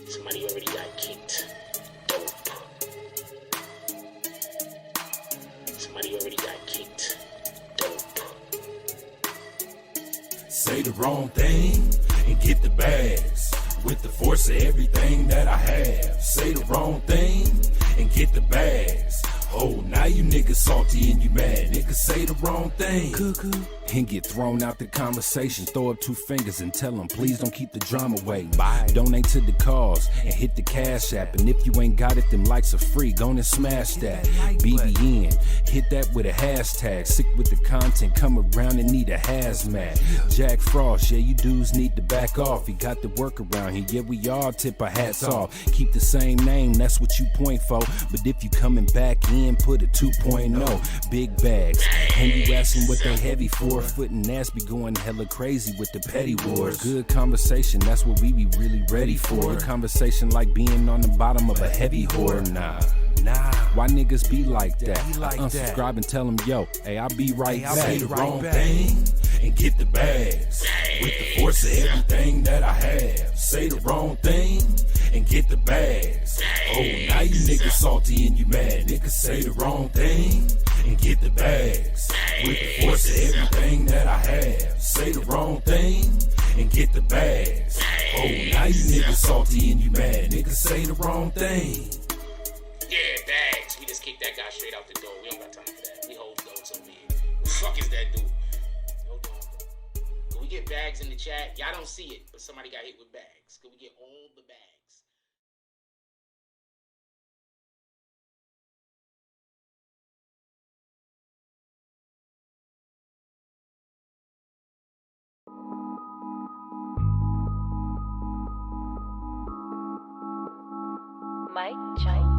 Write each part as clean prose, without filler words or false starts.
Somebody already got kicked. Dope. Somebody already got kicked. Dope. Say the wrong thing and get the bags. With the force of everything that I have. Say the wrong thing and get the bags. Oh, now you niggas salty and you mad. Niggas say the wrong thing. Cuckoo. And get thrown out the conversation. Throw up two fingers and tell them, please don't keep the drama away. Bye. Donate to the cause and hit the cash app. And if you ain't got it, them likes are free. Go and smash that. BBN. Hit that with a hashtag. Sick with the content. Come around and need a hazmat. Jack Frost. Yeah, you dudes need to back off. He got the work around here. Yeah, we all tip our hats off. Keep the same name. That's what you point for. But if you coming back in, put a 2.0. Big bags. And you asking what they heavy for. Foot and ass be going hella crazy with the petty wars. Good conversation, that's what we be really ready for. Good conversation like being on the bottom of a heavy whore. Nah. Why niggas be like that? Unsubscribe and tell them, yo, hey, I'll be right back. Say the wrong thing and get the bags. With the force of everything that I have. Say the wrong thing and get the bags. Oh, now you niggas salty and you mad. Niggas say the wrong thing and get the bags. With the force of everything that I have. Say the wrong thing and get the bags. Oh, now you niggas salty and you mad. Niggas say the wrong thing. Yeah, bags. We just kicked that guy straight out the door. We don't got time for that. We hold those over here. Who the fuck is that dude? Hold on. Can we get bags in the chat? Y'all don't see it, but somebody got hit with bags. Can we get all the bags? Mike Jones.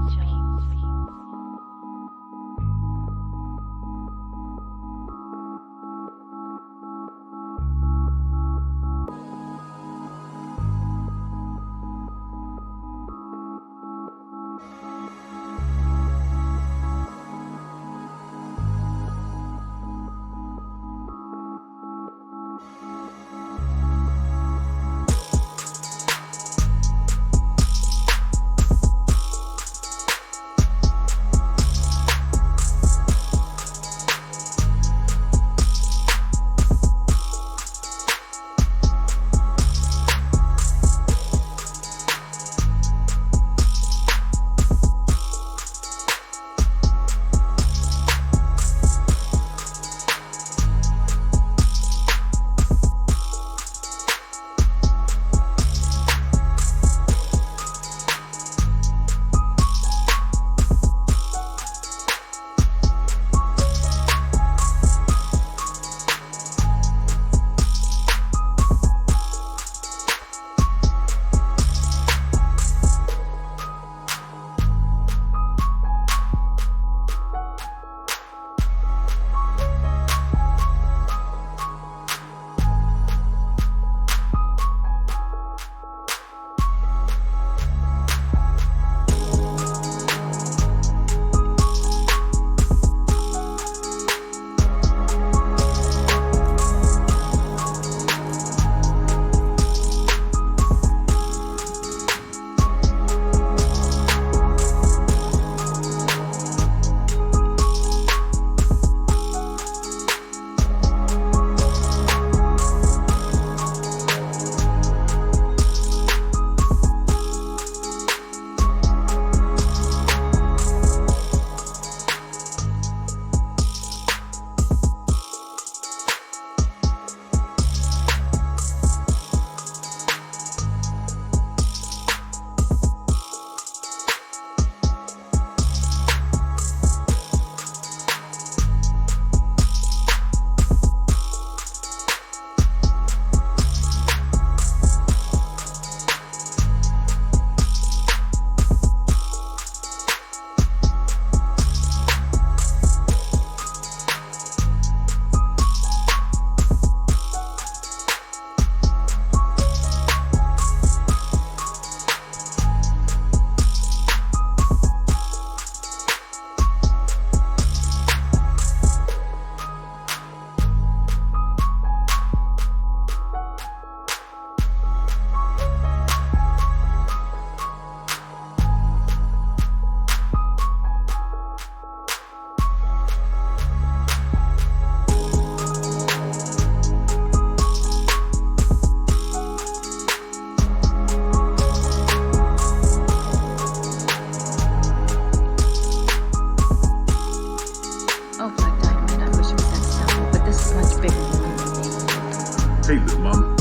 say, little mama,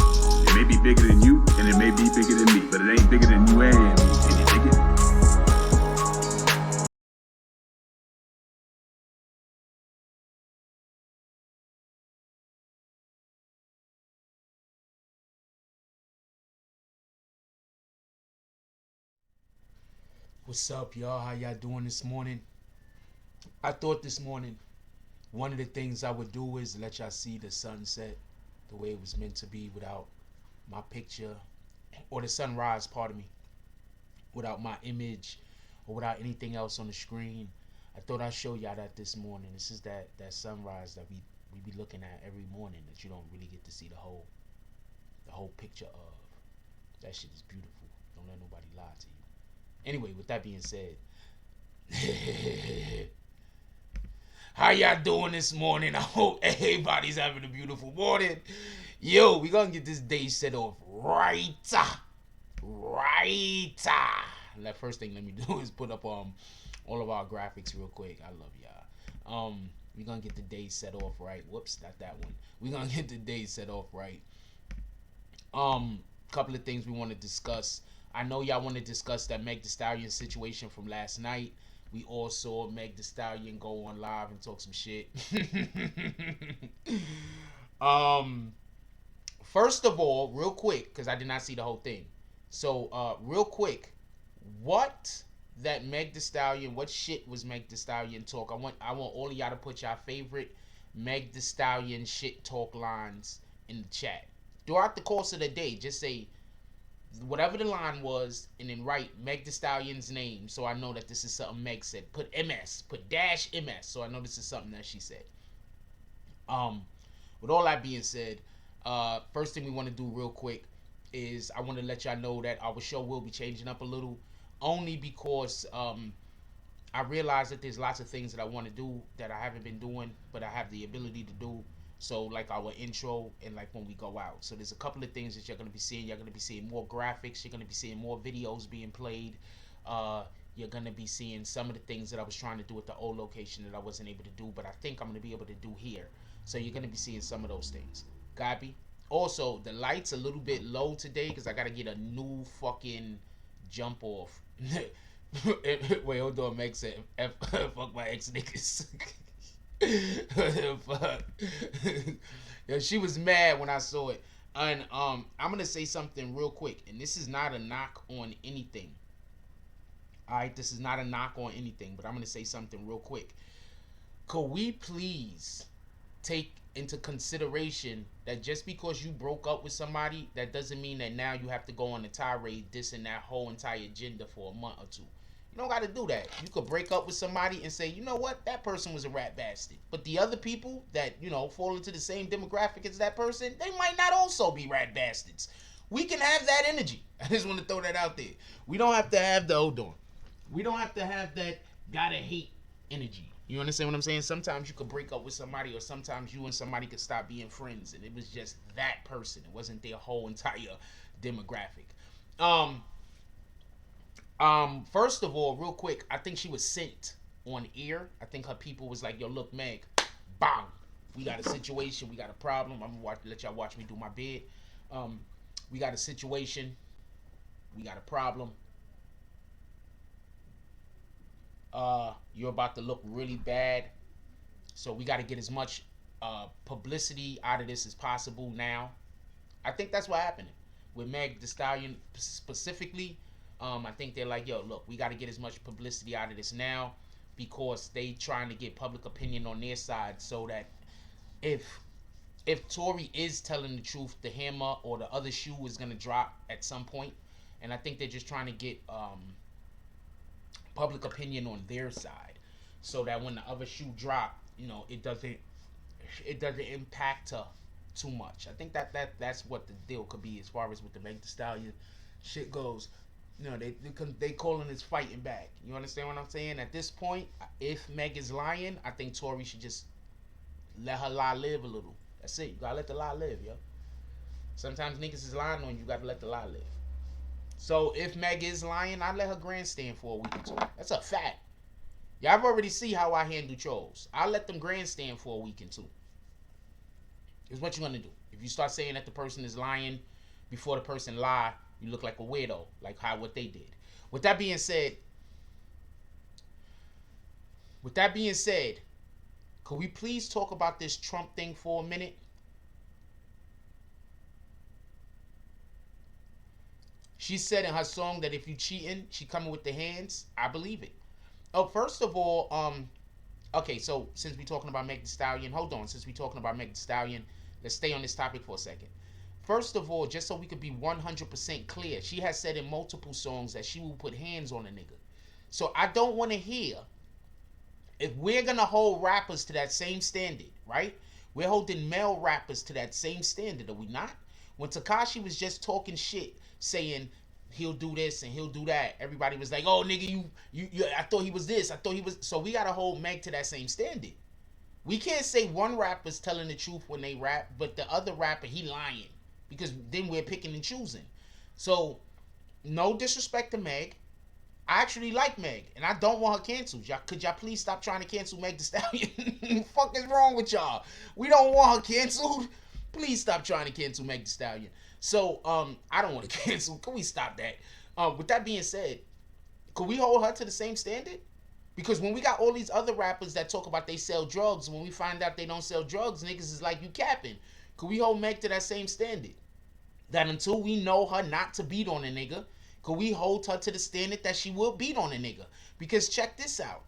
it may be bigger than you, and it may be bigger than me, but it ain't bigger than you and me. Can you dig it? What's up, y'all? How y'all doing this morning? I thought this morning one of the things I would do is let y'all see the sunset the way it was meant to be without my picture, or the sunrise, pardon me, without my image or without anything else on the screen. I thought I'd show y'all that this morning. This is that sunrise that we be looking at every morning that you don't really get to see the whole picture of. That shit is beautiful. Don't let nobody lie to you. Anyway, with that being said, how y'all doing this morning? I hope everybody's having a beautiful morning. Yo, we gonna get this day set off right. And that first thing let me do is put up all of our graphics real quick. I love y'all. We gonna get the day set off right. Whoops, not that one. We gonna get the day set off right. Couple of things we want to discuss. I know y'all want to discuss that Meg Thee Stallion situation from last night. We all saw Meg Thee Stallion go on live and talk some shit. First of all, real quick, because I did not see the whole thing. So, real quick, what shit was Meg Thee Stallion talk? I want all of y'all to put y'all favorite Meg Thee Stallion shit talk lines in the chat. Throughout the course of the day, just say whatever the line was, and then write Meg Thee Stallion's name, so I know that this is something Meg said. Put MS, put dash MS, so I know this is something that she said. With all that being said, first thing we want to do real quick is I want to let y'all know that our show will be changing up a little, only because I realize that there's lots of things that I want to do that I haven't been doing, but I have the ability to do. So like our intro and like when we go out. So there's a couple of things that you're going to be seeing. You're going to be seeing more graphics. You're going to be seeing more videos being played. You're going to be seeing some of the things that I was trying to do at the old location that I wasn't able to do, but I think I'm going to be able to do here. So you're going to be seeing some of those things. Copy? Also, the light's a little bit low today because I got to get a new fucking jump off. Wait, hold on. Meg said, fuck my ex niggas. Fuck. Yeah, she was mad when I saw it. And I'm gonna say something real quick, and this is not a knock on anything. Alright, this is not a knock on anything, but I'm gonna say something real quick. Could we please take into consideration that just because you broke up with somebody, that doesn't mean that now you have to go on a tirade dissing that whole entire agenda for a month or two. You don't got to do that. You could break up with somebody and say, you know what, that person was a rat bastard. But the other people that, fall into the same demographic as that person, they might not also be rat bastards. We can have that energy. I just want to throw that out there. We don't have to have we don't have to have that gotta hate energy. You understand what I'm saying? Sometimes you could break up with somebody, or sometimes you and somebody could stop being friends, and it was just that person. It wasn't their whole entire demographic. First of all, real quick, I think she was sent on air. I think her people was like, yo, look, Meg, bang, we got a situation, we got a problem. I'm gonna let y'all watch me do my bid. We got a situation, we got a problem. You're about to look really bad, so we got to get as much publicity out of this as possible now. I think that's what happened with Meg Thee Stallion specifically. I think they're like, yo, look, we got to get as much publicity out of this now, because they trying to get public opinion on their side, so that if Tory is telling the truth, the hammer or the other shoe is gonna drop at some point, and I think they're just trying to get public opinion on their side, so that when the other shoe drop, it doesn't impact her too much. I think that's what the deal could be as far as with the Meg Thee Stallion shit goes. They calling this fighting back. You understand what I'm saying? At this point, if Meg is lying, I think Tory should just let her lie live a little. That's it. You gotta let the lie live, yo. Sometimes niggas is lying on you. You gotta let the lie live. So if Meg is lying, I'd let her grandstand for a week or two. That's a fact. Y'all have already see how I handle trolls. I'll let them grandstand for a week or two. Here's what you're gonna do. If you start saying that the person is lying before the person lie, you look like a weirdo, like what they did. With that being said, could we please talk about this Trump thing for a minute? She said in her song that if you cheating, she coming with the hands. I believe it. Oh, first of all, okay, so since we talking about Meg Thee Stallion, let's stay on this topic for a second. First of all, just so we could be 100% clear, she has said in multiple songs that she will put hands on a nigga. So I don't want to hear, if we're going to hold rappers to that same standard, right? We're holding male rappers to that same standard, are we not? When Tekashi was just talking shit, saying he'll do this and he'll do that, everybody was like, oh, nigga, you I thought he was this, I thought he was... So we got to hold Meg to that same standard. We can't say one rapper's telling the truth when they rap, but the other rapper, he lying. Because then we're picking and choosing. So, no disrespect to Meg. I actually like Meg, and I don't want her canceled. Could y'all please stop trying to cancel Meg Thee Stallion? Fuck is wrong with y'all? We don't want her canceled. Please stop trying to cancel Meg Thee Stallion. So, I don't want to cancel. Can we stop that? With that being said, could we hold her to the same standard? Because when we got all these other rappers that talk about they sell drugs, when we find out they don't sell drugs, niggas is like, you capping. Could we hold Meg to that same standard? That until we know her not to beat on a nigga, could we hold her to the standard that she will beat on a nigga? Because check this out.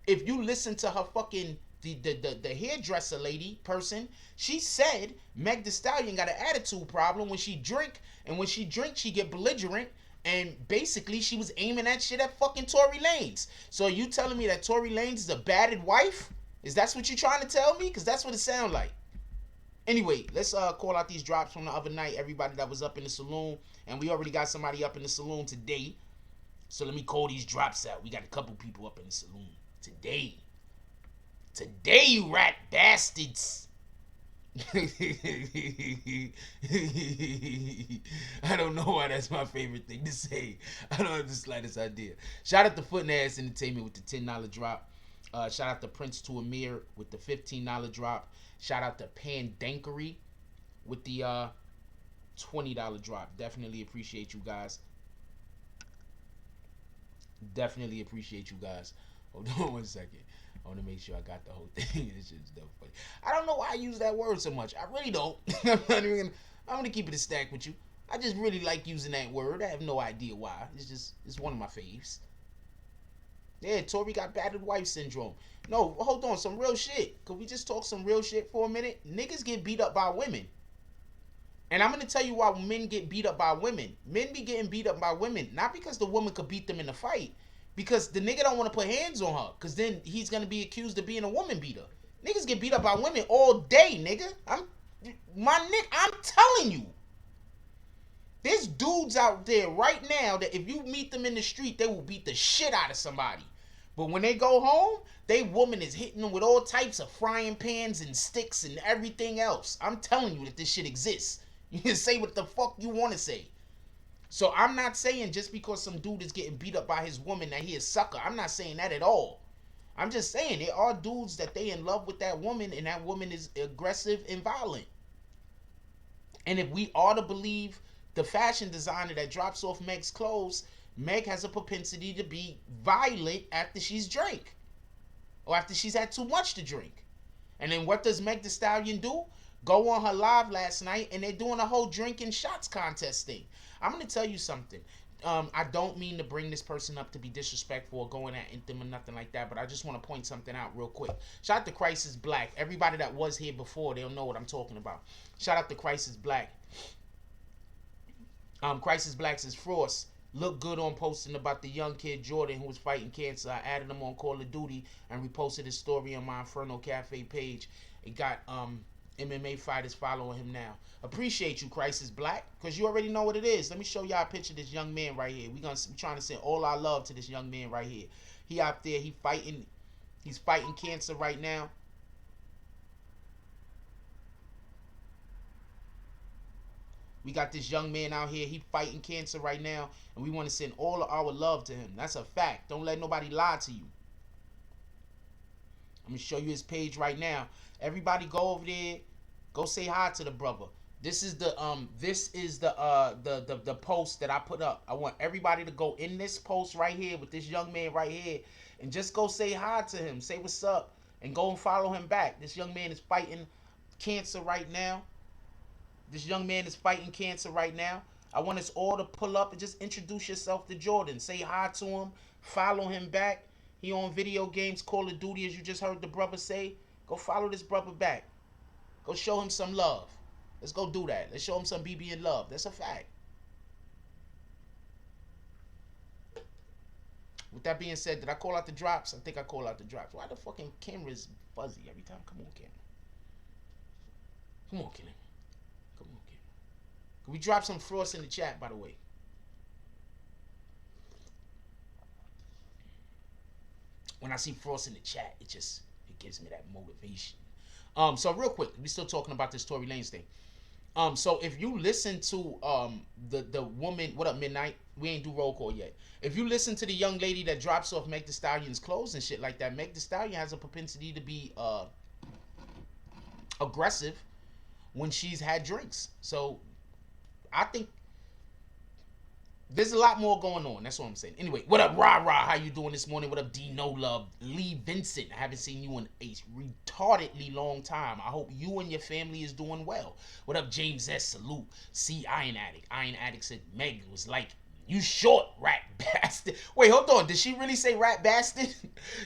If you listen to her fucking, the hairdresser lady person, she said Meg Thee Stallion got an attitude problem when she drink. And when she drink, she get belligerent. And basically, she was aiming that shit at fucking Tory Lanez. So you telling me that Tory Lanez is a battered wife? Is that what you trying to tell me? Because that's what it sound like. Anyway, let's call out these drops from the other night. Everybody that was up in the saloon. And we already got somebody up in the saloon today. So let me call these drops out. We got a couple people up in the saloon today. Today, you rat bastards. I don't know why that's my favorite thing to say. I don't have the slightest idea. Shout out to Foot and Ass Entertainment with the $10 drop. Shout out to Prince to Amir with the $15 drop. Shout out to Pandankery with the $20 drop. Definitely appreciate you guys. Hold on one second. I want to make sure I got the whole thing. This shit's dumb funny. I don't know why I use that word so much. I really don't. I'm gonna keep it a stack with you. I just really like using that word. I have no idea why. It's one of my faves. Yeah, Tory got battered wife syndrome. No, hold on, some real shit. Could we just talk some real shit for a minute? Niggas get beat up by women. And I'm gonna tell you why men get beat up by women. Men be getting beat up by women, not because the woman could beat them in the fight. Because the nigga don't want to put hands on her. Because then he's going to be accused of being a woman beater. Niggas get beat up by women all day, nigga. I'm telling you. There's dudes out there right now that if you meet them in the street, they will beat the shit out of somebody. But when they go home, they woman is hitting them with all types of frying pans and sticks and everything else. I'm telling you that this shit exists. You can say what the fuck you want to say. So I'm not saying just because some dude is getting beat up by his woman that he a sucker. I'm not saying that at all. I'm just saying there are dudes that they in love with that woman and that woman is aggressive and violent. And if we are to believe the fashion designer that drops off Meg's clothes, Meg has a propensity to be violent after she's drank. Or after she's had too much to drink. And then what does Meg Thee Stallion do? Go on her live last night and they're doing a whole drinking shots contest thing. I'm going to tell you something. I don't mean to bring this person up to be disrespectful or going at them or nothing like that, but I just want to point something out real quick. Shout out to Crisis Black. Everybody that was here before, they'll know what I'm talking about. Shout out to Crisis Black. Crisis Black says, Frost, look good on posting about the young kid Jordan who was fighting cancer. I added him on Call of Duty and reposted his story on my Inferno Cafe page. It got MMA fighters following him now. Appreciate you, Crisis Black, because you already know what it is. Let me show y'all a picture of this young man right here. We're trying to send all our love to this young man right here. He out there, he's fighting cancer right now. We got this young man out here, he fighting cancer right now, and we want to send all of our love to him. That's a fact. Don't let nobody lie to you. I'm going to show you his page right now. Everybody go over there. Go say hi to the brother. This is the the post that I put up. I want everybody to go in this post right here with this young man right here and just go say hi to him, say what's up, and go and follow him back. This young man is fighting cancer right now. This young man is fighting cancer right now. I want us all to pull up and just introduce yourself to Jordan. Say hi to him, follow him back. He on video games, Call of Duty, as you just heard the brother say. Go follow this brother back. Go show him some love. Let's go do that. Let's show him some BBN love. That's a fact. With that being said, did I call out the drops? I think I call out the drops. Why the fucking camera's fuzzy every time? Come on, camera. Come on, camera. Come on, camera. Can we drop some frost in the chat, by the way? When I see frost in the chat, it gives me that motivation. So real quick, we still talking about this Tory Lanez thing. So if you listen to the woman, what up, Midnight? We ain't do roll call yet. If you listen to the young lady that drops off Meg Thee Stallion's clothes and shit like that, Meg Thee Stallion has a propensity to be aggressive when she's had drinks. So I think there's a lot more going on. That's what I'm saying. Anyway, what up, Rah Rah? How you doing this morning? What up, D No Love? Lee Vincent. I haven't seen you in a retardedly long time. I hope you and your family is doing well. What up, James S? Salute. C Iron Addict. Iron Addict said Meg was like, you short, rat bastard. Wait, hold on. Did she really say rat bastard?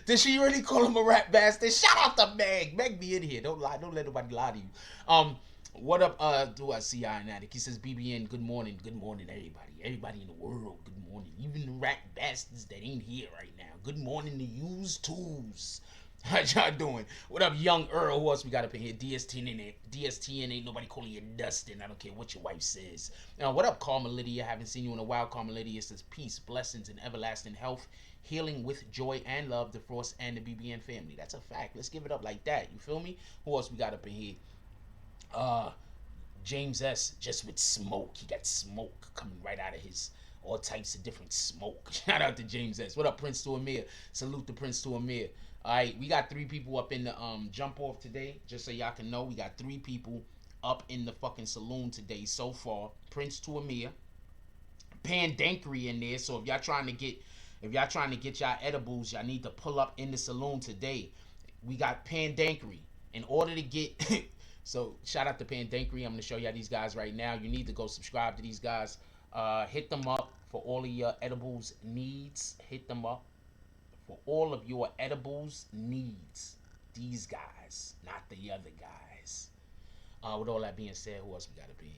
Did she really call him a rat bastard? Shout out to Meg. Meg be in here. Don't lie. Don't let nobody lie to you. What up, do I see Iron Addict? He says, BBN, good morning. Good morning, everybody. Everybody in the world, good morning. Even the rat bastards that ain't here right now. Good morning to yous tools. How y'all doing? What up, young Earl? Who else we got up in here? DSTN ain't nobody calling you Dustin. I don't care what your wife says. What up, Karma Lydia? Haven't seen you in a while. Karma Lydia says, peace, blessings, and everlasting health. Healing with joy and love, the Frost and the BBN family. That's a fact. Let's give it up like that. You feel me? Who else we got up in here? James S. just with smoke. He got smoke coming right out of his, all types of different smoke. Shout out to James S. What up, Prince to Amir? Salute to Prince to Amir. All right, we got 3 people up in the jump off today. Just so y'all can know, we got 3 people up in the fucking saloon today so far. Prince to Amir, Pandankery in there. So if y'all trying to get y'all edibles, y'all need to pull up in the saloon today. We got Pandankery. In order to get so shout out to Pandankery. I'm going to show y'all these guys right now. You need to go subscribe to these guys. Hit them up for all of your edibles needs. Hit them up for all of your edibles needs. These guys, not the other guys. With all that being said, who else we got up in here?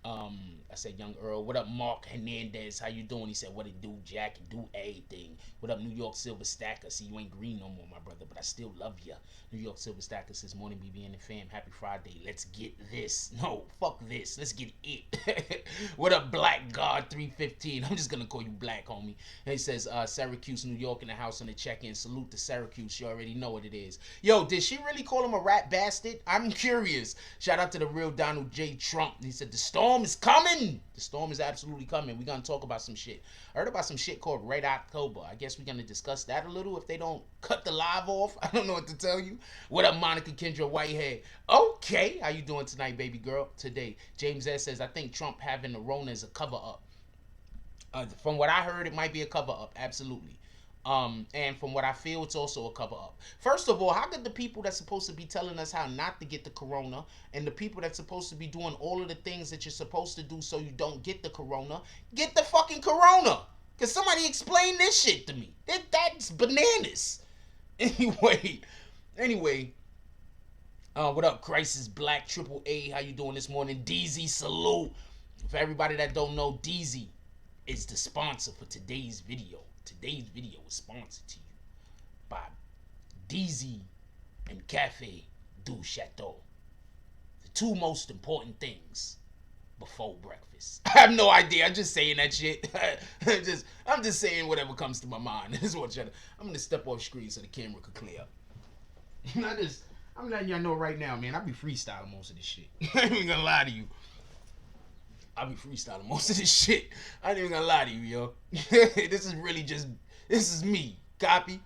I said, young Earl. What up, Mark Hernandez? How you doing? He said, what it do, Jack? Do everything. What up, New York Silver Stacker? See, you ain't green no more, my brother, but I still love ya. New York Silver Stacker says, morning, BBN and fam. Happy Friday. Let's get this. No, fuck this. Let's get it. What up, Black God 315? I'm just gonna call you Black, homie. And he says, Syracuse, New York in the house on the check-in. Salute to Syracuse. You already know what it is. Yo, did she really call him a rat bastard? I'm curious. Shout out to the real Donald J. Trump. He said, the storm is coming. The storm is absolutely coming. We're gonna talk about some shit. I heard about some shit called Red October. I guess we're gonna discuss that a little if they don't cut the live off. I don't know what to tell you. What up, Monica Kendra Whitehead? Okay, how you doing tonight, baby girl? Today, James S. says, I think Trump having the Rona is a cover-up. From what I heard, it might be a cover-up. Absolutely. And from what I feel, it's also a cover-up. First of all, how could the people that's supposed to be telling us how not to get the corona and the people that's supposed to be doing all of the things that you're supposed to do so you don't get the corona, get the fucking corona? Can somebody explain this shit to me? That's bananas. Anyway, what up, Crisis Black Triple A? How you doing this morning? DZ, salute. For everybody that don't know, DZ is the sponsor for today's video. Today's video is sponsored to you by DZ and Cafe du Chateau. The 2 most important things before breakfast. I have no idea. I'm just saying that shit. I'm just saying whatever comes to my mind. I'm gonna step off screen so the camera could clear up. I'm letting y'all know right now, man. I be freestyling most of this shit. I ain't even gonna lie to you. I be freestyling most of this shit. I ain't even gonna lie to you, yo. This is me. Copy.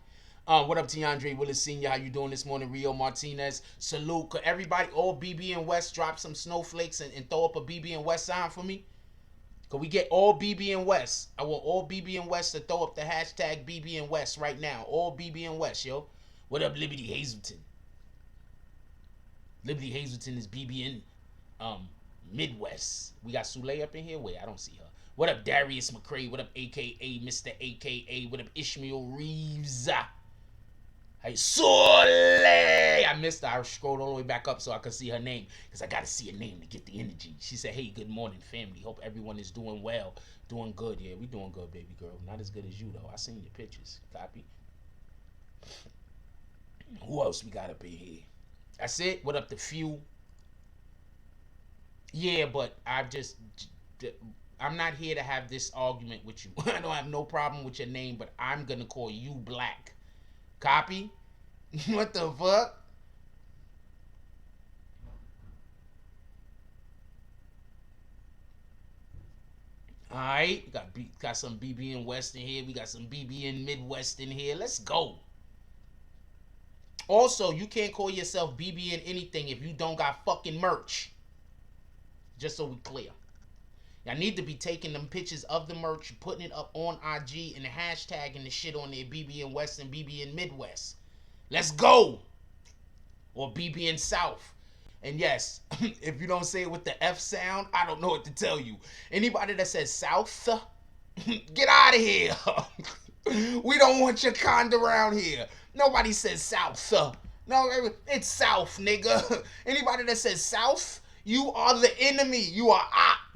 What up, DeAndre Willis Sr.? How you doing this morning? Rio Martinez. Salute. Could everybody, all BBN West, drop some snowflakes and throw up a BBN West sign for me? Could we get all BBN West? I want all BBN West to throw up the hashtag BBN West right now. All BBN West, yo. What up, Liberty Hazleton? Liberty Hazleton is BBN Midwest. We got Sule up in here? Wait, I don't see her. What up, Darius McCray? What up, AKA Mr. AKA? What up, Ishmael Reeves? Hey, Sule! I missed her. I scrolled all the way back up so I could see her name because I got to see her name to get the energy. She said, hey, good morning, family. Hope everyone is doing well. Doing good. Yeah, we doing good, baby girl. Not as good as you, though. I seen your pictures. Copy. Who else we got up in here? That's it. What up, the few? Yeah, but I'm not here to have this argument with you. I don't have no problem with your name, but I'm going to call you Black. Copy? What the fuck? Alright, got some BBN West in here. We got some BBN Midwest in here. Let's go. Also, you can't call yourself BBN anything if you don't got fucking merch. Just so we clear. Y'all need to be taking them pictures of the merch, putting it up on IG, and hashtagging the shit on there, BBN West and BBN Midwest. Let's go! Or BBN South. And yes, if you don't say it with the F sound, I don't know what to tell you. Anybody that says South, get out of here. We don't want your kind around here. Nobody says South. No, it's South, nigga. Anybody that says South, you are the enemy. You are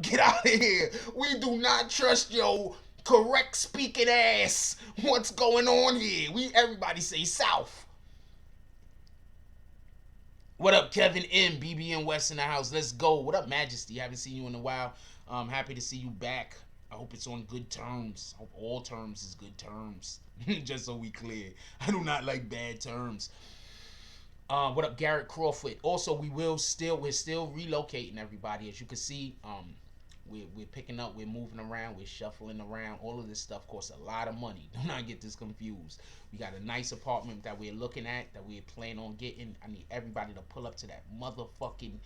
get out of here. We do not trust your correct speaking ass. What's going on here? Everybody say South. What up, Kevin M? BBN West in the house. Let's go. What up, Majesty? Haven't seen you in a while. Happy to see you back. I hope it's on good terms. I hope all terms is good terms. Just so we clear. I do not like bad terms. What up, Garrett Crawford? Also, we're still relocating everybody. As you can see, we're picking up, we're moving around, we're shuffling around. All of this stuff costs a lot of money. Do not get this confused. We got a nice apartment that we're looking at, that we're planning on getting. I need everybody to pull up to that motherfucking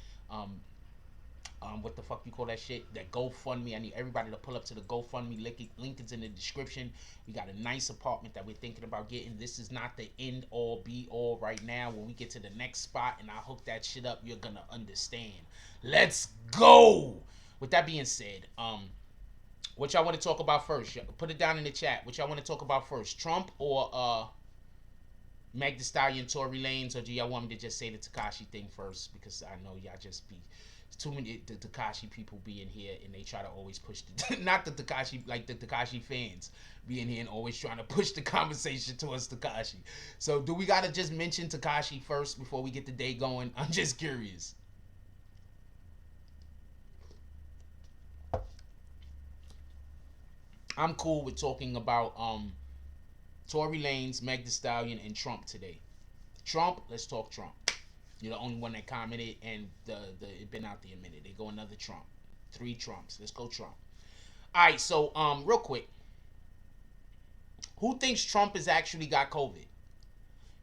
what the fuck you call that shit? That GoFundMe. I need everybody to pull up to the GoFundMe. Link is in the description. We got a nice apartment that we're thinking about getting. This is not the end all be all right now. When we get to the next spot and I hook that shit up, you're gonna understand. Let's go. With that being said, what y'all want to talk about first? Put it down in the chat. What y'all want to talk about first? Trump or Meg Thee Stallion, Tory Lanez, or do y'all want me to just say the Tekashi thing first? Because I know y'all just be too many the Tekashi people being here, and they try to always push the not the Tekashi, like the Tekashi fans being here and always trying to push the conversation towards Tekashi. So do we gotta just mention Tekashi first before we get the day going? I'm just curious. I'm cool with talking about Tory Lanez, Meg Thee Stallion, and Trump today. Trump, let's talk Trump. You're the only one that commented, and it been out there a minute. They go another Trump. 3 Trumps. Let's go Trump. All right, so real quick. Who thinks Trump has actually got COVID?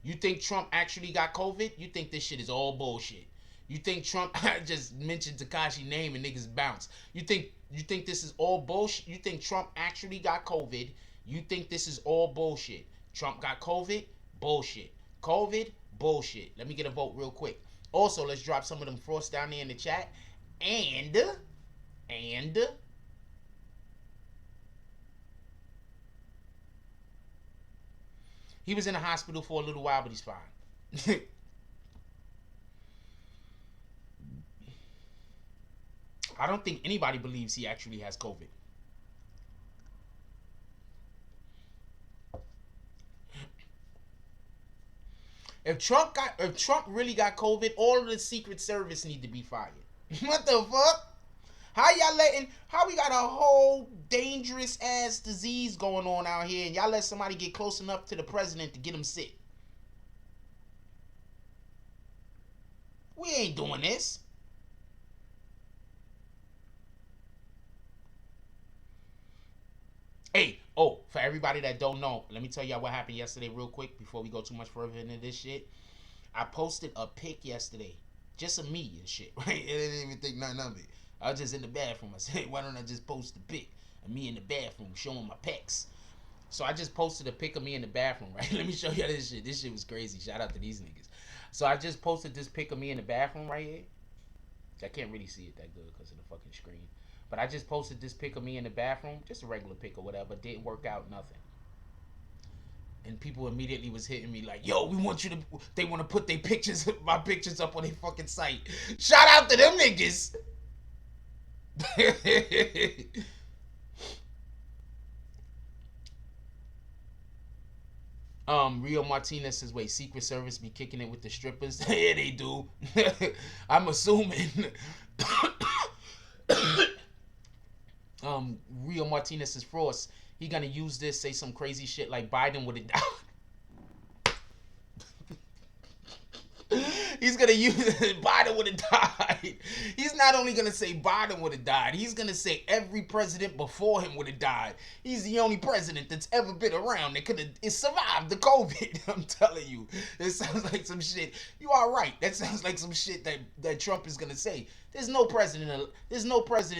You think Trump actually got COVID? You think this shit is all bullshit? You think Trump, I just mentioned Tekashi name and niggas bounce. You think this is all bullshit? You think Trump actually got COVID? You think this is all bullshit? Trump got COVID? Bullshit. COVID? Bullshit. Let me get a vote real quick. Also, let's drop some of them frosts down there in the chat. And he was in the hospital for a little while, but he's fine. I don't think anybody believes he actually has COVID. If Trump really got COVID, all of the Secret Service need to be fired. What the fuck? How we got a whole dangerous ass disease going on out here, and y'all let somebody get close enough to the president to get him sick? We ain't doing this. Hey, Oh, for everybody that don't know, let me tell y'all what happened yesterday real quick before we go too much further into this shit. I posted a pic yesterday, just of me and shit, right? I didn't even think nothing of it. I was just in the bathroom. I said, why don't I just post a pic of me in the bathroom showing my pecs? So I just posted a pic of me in the bathroom, right? Let me show you this shit. This shit was crazy. Shout out to these niggas. So I just posted this pic of me in the bathroom right here. I can't really see it that good because of the fucking screen. But I just posted this pic of me in the bathroom, just a regular pic or whatever. Didn't work out, nothing. And people immediately was hitting me like, yo, we want you to, they want to put their pictures, my pictures up on their fucking site. Shout out to them niggas. Rio Martinez says, wait, Secret Service be kicking it with the strippers? Yeah, they do. I'm assuming. Rio Martinez says, Frost, he gonna use this, say some crazy shit like Biden would have died. He's gonna use Biden would have died. He's not only gonna say Biden would have died, he's gonna say every president before him would have died. He's the only president that's ever been around that could have survived the COVID. I'm telling you, it sounds like some shit. You are right. That sounds like some shit that Trump is gonna say. There's no president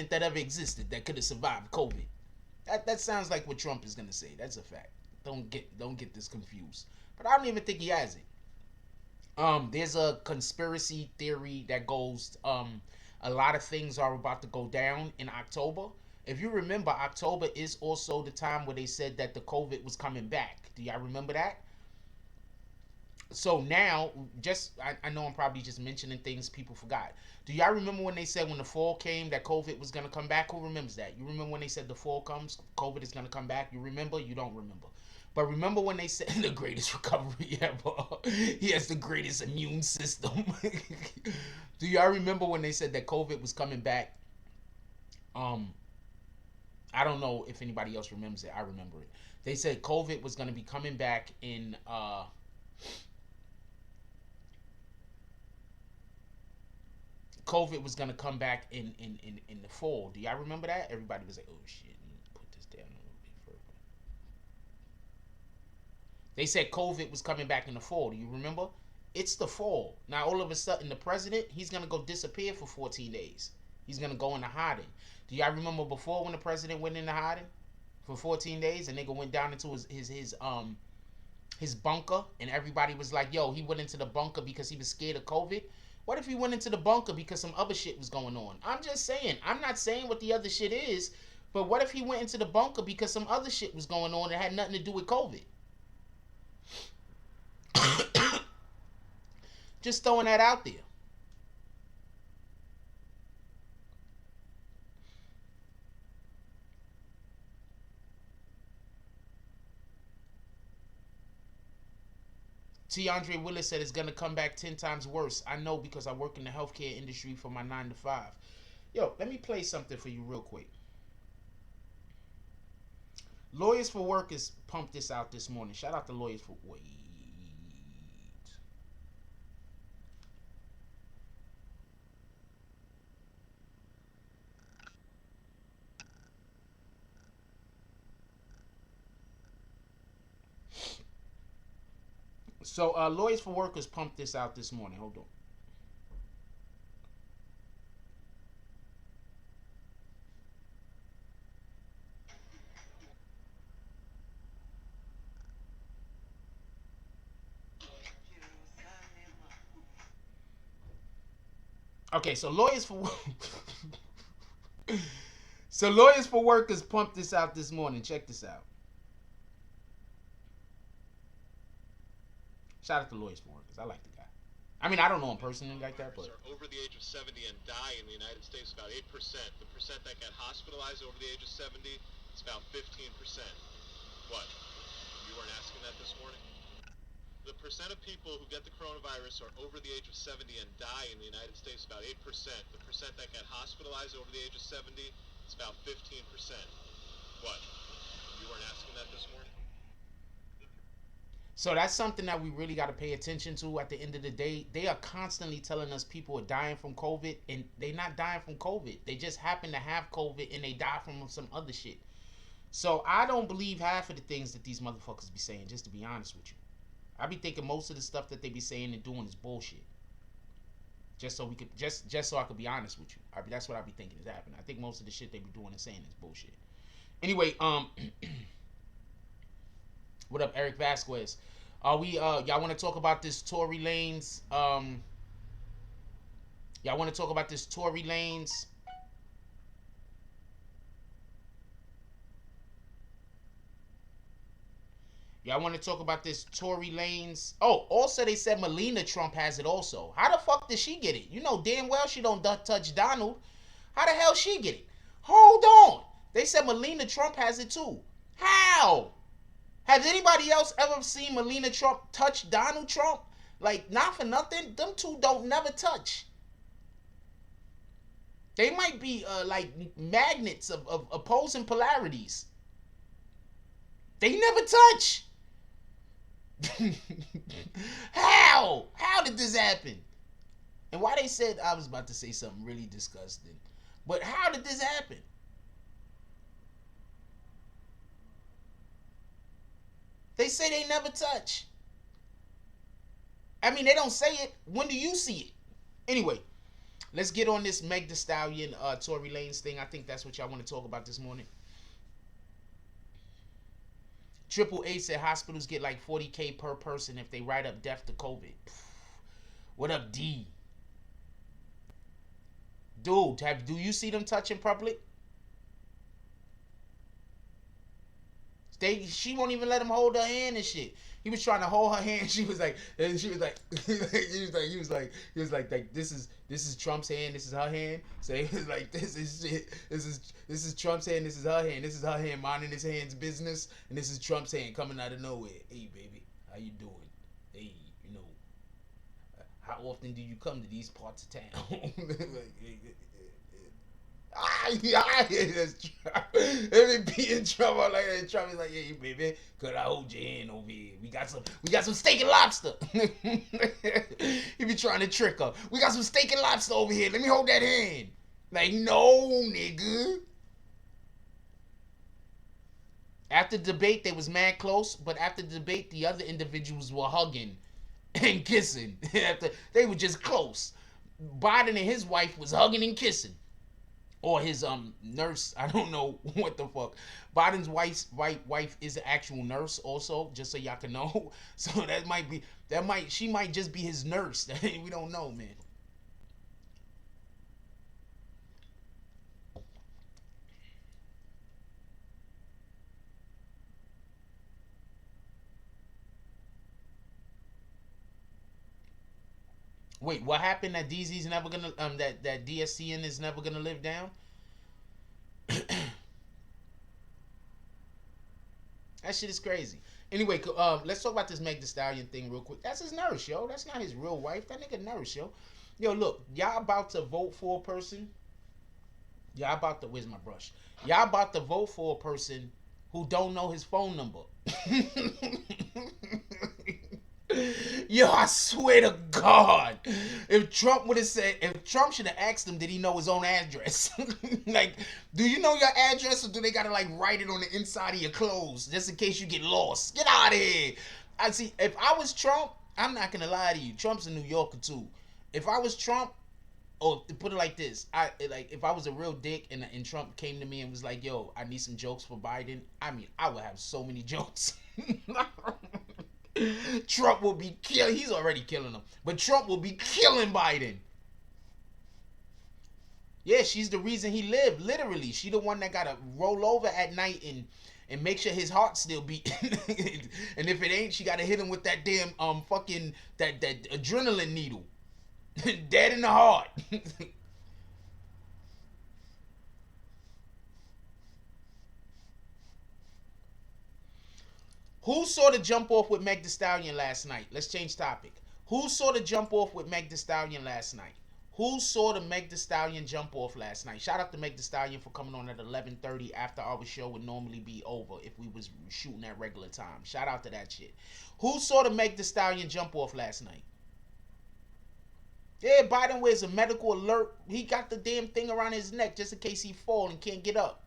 that ever existed that could have survived COVID. That sounds like what Trump is gonna say. That's a fact. Don't get this confused. But I don't even think he has it. There's a conspiracy theory that goes, a lot of things are about to go down in October. If you remember, October is also the time where they said that the COVID was coming back. Do y'all remember that? So now, I know I'm probably just mentioning things people forgot. Do y'all remember when they said when the fall came that COVID was going to come back? Who remembers that? You remember when they said the fall comes, COVID is going to come back? You remember? You don't remember. But remember when they said the greatest recovery ever? He has the greatest immune system. Do y'all remember when they said that COVID was coming back? I don't know if anybody else remembers it. I remember it. They said COVID was going to be coming back in COVID was going to come back in the fall. Do y'all remember that? Everybody was like, oh shit, let me put this down a little bit further. They said COVID was coming back in the fall. Do you remember? It's the fall. Now, all of a sudden, the president, he's going to go disappear for 14 days. He's going to go into hiding. Do y'all remember before when the president went into hiding for 14 days and nigga went down into his bunker and everybody was like, yo, he went into the bunker because he was scared of COVID? What if he went into the bunker because some other shit was going on? I'm just saying. I'm not saying what the other shit is, but what if he went into the bunker because some other shit was going on that had nothing to do with COVID? Just throwing that out there. T. Andre Willis said it's going to come back 10 times worse. I know because I work in the healthcare industry for my 9 to 5. Yo, let me play something for you real quick. Lawyers for Workers pumped this out this morning. Shout out to Lawyers for... Wait. So, Lawyers for Workers pumped this out this morning. Hold on. Okay, so Lawyers for Lawyers for Workers pumped this out this morning. Check this out. Shout out to Lawyers for Workers. I like the guy. I mean, I don't know him personally like that, but... Are over the age of 70 and die in the United States, about 8%. The percent that get hospitalized over the age of 70, it's about 15%. What? You weren't asking that this morning? The percent of people who get the coronavirus are over the age of 70 and die in the United States, about 8%. The percent that get hospitalized over the age of 70, it's about 15%. What? You weren't asking that this morning? So that's something that we really got to pay attention to at the end of the day. They are constantly telling us people are dying from COVID, and they're not dying from COVID. They just happen to have COVID, and they die from some other shit. So I don't believe half of the things that these motherfuckers be saying, just to be honest with you. I be thinking most of the stuff that they be saying and doing is bullshit. Just so we could, just so I could be honest with you. That's what I be thinking is happening. I think most of the shit they be doing and saying is bullshit. Anyway, what up, Eric Vasquez? Are we y'all want to talk about this Tory Lanez? Y'all want to talk about this Tory Lanez? Y'all want to talk about this Tory Lanez? Oh, also they said Melina Trump has it also. How the fuck did she get it? You know damn well she don't touch Donald. How the hell she get it? Hold on. They said Melina Trump has it too. How? Has anybody else ever seen Melina Trump touch Donald Trump? Like, not for nothing. Them two don't never touch. They might be like magnets of opposing polarities. They never touch. How? How did this happen? And why they said, I was about to say something really disgusting. But how did this happen? They say they never touch. I mean, they don't say it. When do you see it? Anyway, let's get on this Meg Thee Stallion, Tory Lanez thing. I think that's what y'all want to talk about this morning. Triple A said hospitals get like $40K per person if they write up death to COVID. What up, D? Dude, do you see them touch in public? She won't even let him hold her hand and shit. He was trying to hold her hand. He was like, this is Trump's hand. This is her hand. So he was like, this is Trump's hand. This is her hand. This is her hand minding his hand's business, and this is Trump's hand coming out of nowhere. Hey, baby, how you doing? Hey, you know, how often do you come to these parts of town? That's Trump. If they be in trouble like that, Trump is like, hey baby, could I hold your hand over here? We got some steak and lobster. He be trying to trick her. We got some steak and lobster over here. Let me hold that hand. Like, no, nigga. After the debate, they was mad close, but after the debate, the other individuals were hugging and kissing. After they were just close. Biden and his wife was hugging and kissing. Or his nurse, I don't know what the fuck. Biden's wife is an actual nurse also, just so y'all can know. So she might just be his nurse. We don't know, man. Wait, what happened that DZ's never gonna that DSCN is never gonna live down? That shit is crazy. Anyway, let's talk about this Meg Thee Stallion thing real quick. That's his nurse, yo. That's not his real wife. That nigga nurse, yo. Yo, look, y'all about to vote for a person. Where's my brush? Y'all about to vote for a person who don't know his phone number. Yo, I swear to God, if Trump should have asked him, did he know his own address? Like, do you know your address, or do they gotta like write it on the inside of your clothes just in case you get lost? Get out of here. I see. If I was Trump, I'm not gonna lie to you. Trump's a New Yorker too. If I was Trump, or put it like this, if I was a real dick and Trump came to me and was like, yo, I need some jokes for Biden. I mean, I would have so many jokes. Trump will be killing. He's already killing them, but Trump will be killing Biden. Yeah, she's the reason he lived. Literally, she the one that gotta roll over at night and make sure his heart still beating. And if it ain't, she gotta hit him with that damn fucking that adrenaline needle. Dead in the heart. Who saw the jump off with Meg Thee Stallion last night? Let's change topic. Who saw the jump off with Meg Thee Stallion last night? Who saw the Meg Thee Stallion jump off last night? Shout out to Meg Thee Stallion for coming on at 11:30 after our show would normally be over if we was shooting at regular time. Shout out to that shit. Who saw the Meg Thee Stallion jump off last night? Yeah, Biden wears a medical alert. He got the damn thing around his neck just in case he fall and can't get up.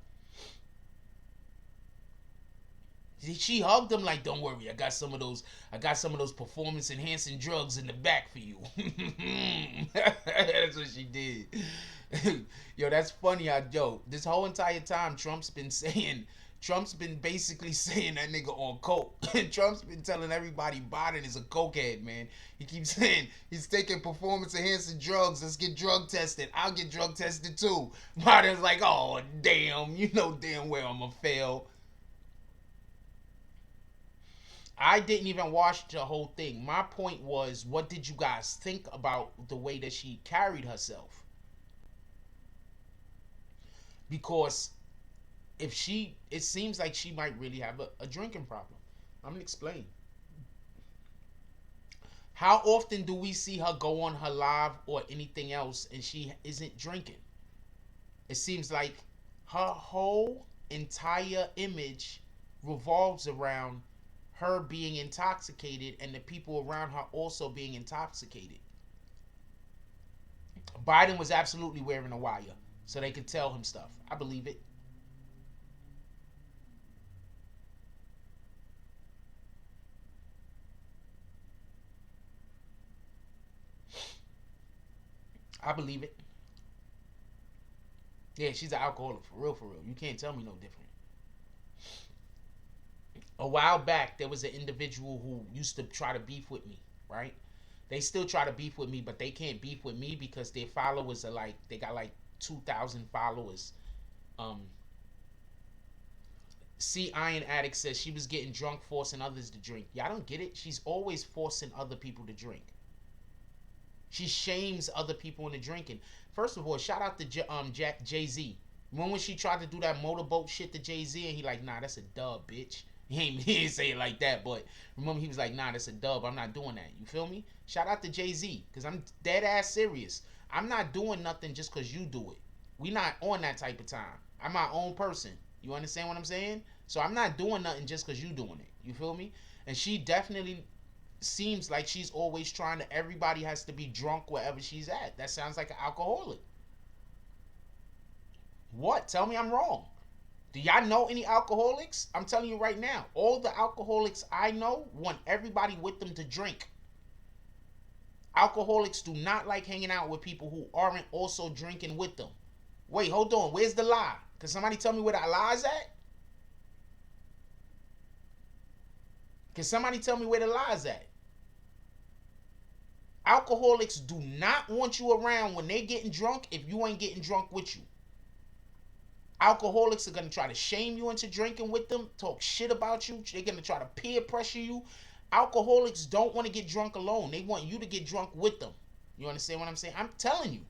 She hugged him like, don't worry, I got some of those performance enhancing drugs in the back for you. That's what she did. Yo, that's funny. This whole entire time Trump's been basically saying that nigga on coke. Trump's been telling everybody Biden is a cokehead, man. He keeps saying he's taking performance enhancing drugs. Let's get drug tested. I'll get drug tested too. Biden's like, oh damn, you know damn well I'ma fail. I didn't even watch the whole thing. My point was, what did you guys think about the way that she carried herself? Because it seems like she might really have a drinking problem. I'm gonna explain. How often do we see her go on her live or anything else and she isn't drinking? It seems like her whole entire image revolves around her being intoxicated and the people around her also being intoxicated. Biden was absolutely wearing a wire so they could tell him stuff. I believe it. I believe it. Yeah, she's an alcoholic, for real, for real. You can't tell me no different. A while back, there was an individual who used to try to beef with me, right? They still try to beef with me, but they can't beef with me because their followers are like, they got like 2,000 followers. Iron Addict says she was getting drunk, forcing others to drink. Yeah, I don't get it. She's always forcing other people to drink. She shames other into drinking. First of all, shout out to Jay-Z. Remember when she tried to do that motorboat shit to Jay-Z and he like, nah, that's a dub, bitch. He didn't say it like that, but remember he was like, nah, that's a dub. I'm not doing that. You feel me? Shout out to Jay-Z, because I'm dead ass serious. I'm not doing nothing just because you do it. We not on that type of time. I'm my own person. You understand what I'm saying? So I'm not doing nothing just because you doing it. You feel me? And she definitely seems like she's always trying to, everybody has to be drunk wherever she's at. That sounds like an alcoholic. What? Tell me I'm wrong. Do y'all know any alcoholics? I'm telling you right now, all the alcoholics I know want everybody with them to drink. Alcoholics do not like hanging out with people who aren't also drinking with them. Wait, hold on. Where's the lie? Can somebody tell me where that lie's at? Can somebody tell me where the lie's at? Alcoholics do not want you around when they're getting drunk if you ain't getting drunk with you. Alcoholics are going to try to shame you into drinking with them, talk shit about you. They're going to try to peer pressure you. Alcoholics don't want to get drunk alone. They want you to get drunk with them. You understand what I'm saying? I'm telling you.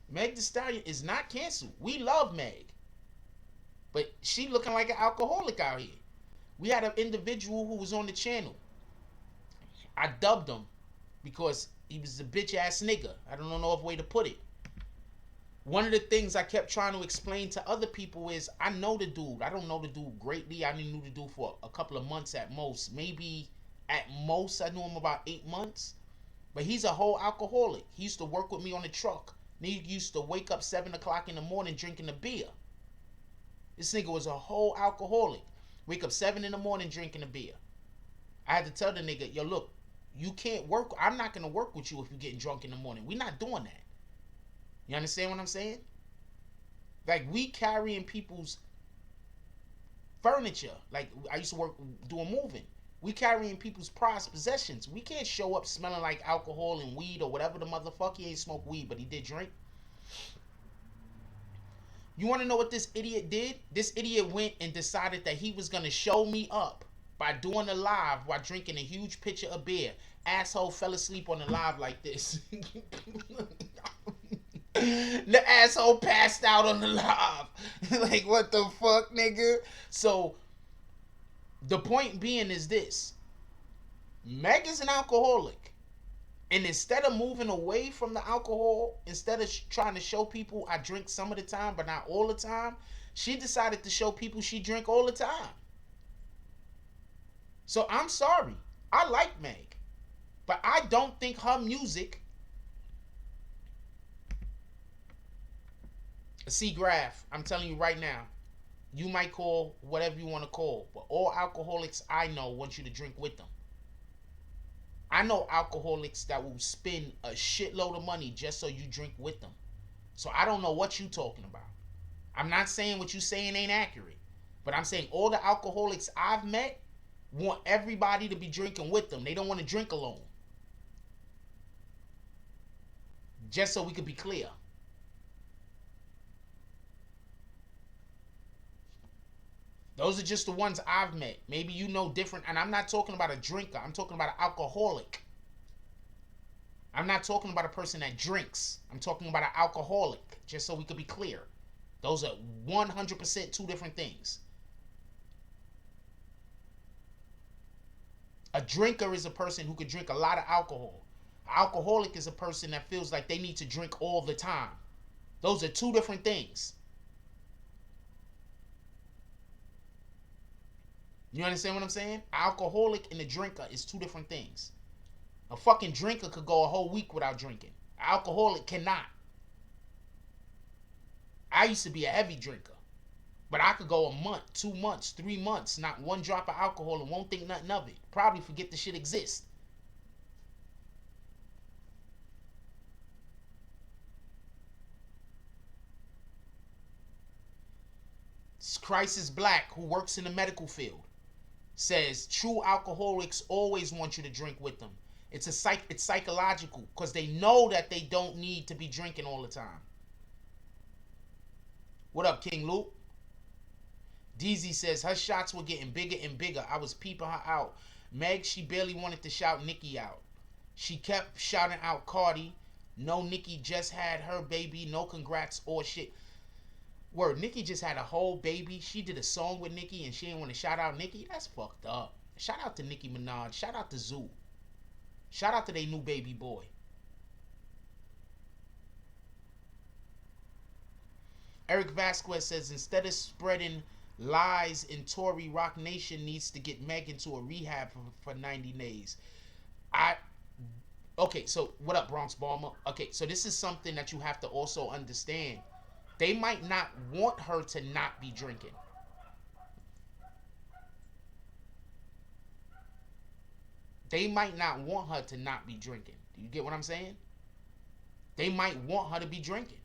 Meg Thee Stallion is not canceled. We love Meg. But she looking like an alcoholic out here. We had an individual who was on the channel. I dubbed him because he was a bitch ass nigga. I don't know no other way to put it. One of the things I kept trying to explain to other people is I know the dude. I don't know the dude greatly. I only knew the dude for a couple of months at most. Maybe at most I knew him about 8 months. But he's a whole alcoholic. He used to work with me on the truck. He used to wake up 7 o'clock in the morning drinking a beer. This nigga was a whole alcoholic. Wake up 7 in the morning drinking a beer. I had to tell the nigga, yo, look, you can't work. I'm not going to work with you if you're getting drunk in the morning. We're not doing that. You understand what I'm saying? Like, we carrying people's furniture. Like, I used to work doing moving. We carrying people's prized possessions. We can't show up smelling like alcohol and weed or whatever the motherfucker. He ain't smoke weed, but he did drink. You want to know what this idiot did? This idiot went and decided that he was going to show me up by doing a live while drinking a huge pitcher of beer. Asshole fell asleep on the live like this. The asshole passed out on the live. Like, what the fuck, nigga? So, the point being is this. Meg is an alcoholic. And instead of moving away from the alcohol, instead of trying to show people I drink some of the time, but not all the time, she decided to show people she drink all the time. So I'm sorry. I like Meg. But I don't think her music See, Graph, I'm telling you right now, you might call whatever you want to call, but all alcoholics I know want you to drink with them. I know alcoholics that will spend a shitload of money just so you drink with them. So I don't know what you talking about. I'm not saying what you saying ain't accurate, but I'm saying all the alcoholics I've met want everybody to be drinking with them. They don't want to drink alone. Just so we could be clear. Those are just the ones I've met. Maybe you know different. And I'm not talking about a drinker. I'm talking about an alcoholic. I'm not talking about a person that drinks. I'm talking about an alcoholic. Just so we could be clear. Those are 100% two different things. A drinker is a person who could drink a lot of alcohol. An alcoholic is a person that feels like they need to drink all the time. Those are two different things. You understand what I'm saying? Alcoholic and a drinker is two different things. A fucking drinker could go a whole week without drinking. An alcoholic cannot. I used to be a heavy drinker. But I could go a month, 2 months, 3 months, not one drop of alcohol and won't think nothing of it. Probably forget the shit exists. Crisis Black, who works in the medical field, says true alcoholics always want you to drink with them. It's psychological because they know that they don't need to be drinking all the time. What up, King Luke? DZ says her shots were getting bigger and bigger. I was peeping her out. Meg, she barely wanted to shout Nikki out. She kept shouting out Cardi. No, Nikki just had her baby. No congrats or shit. Word, Nikki just had a whole baby. She did a song with Nikki and she didn't want to shout out Nikki. That's fucked up. Shout out to Nicki Minaj. Shout out to Zoo. Shout out to their new baby boy. Eric Vasquez says instead of spreading lies in Tory, Rock Nation needs to get Meg into a rehab for 90 days. Okay, so what up, Bronx Balmer? Okay, so this is something that you have to also understand. They might not want her to not be drinking. They might not want her to not be drinking. Do you get what I'm saying? They might want her to be drinking.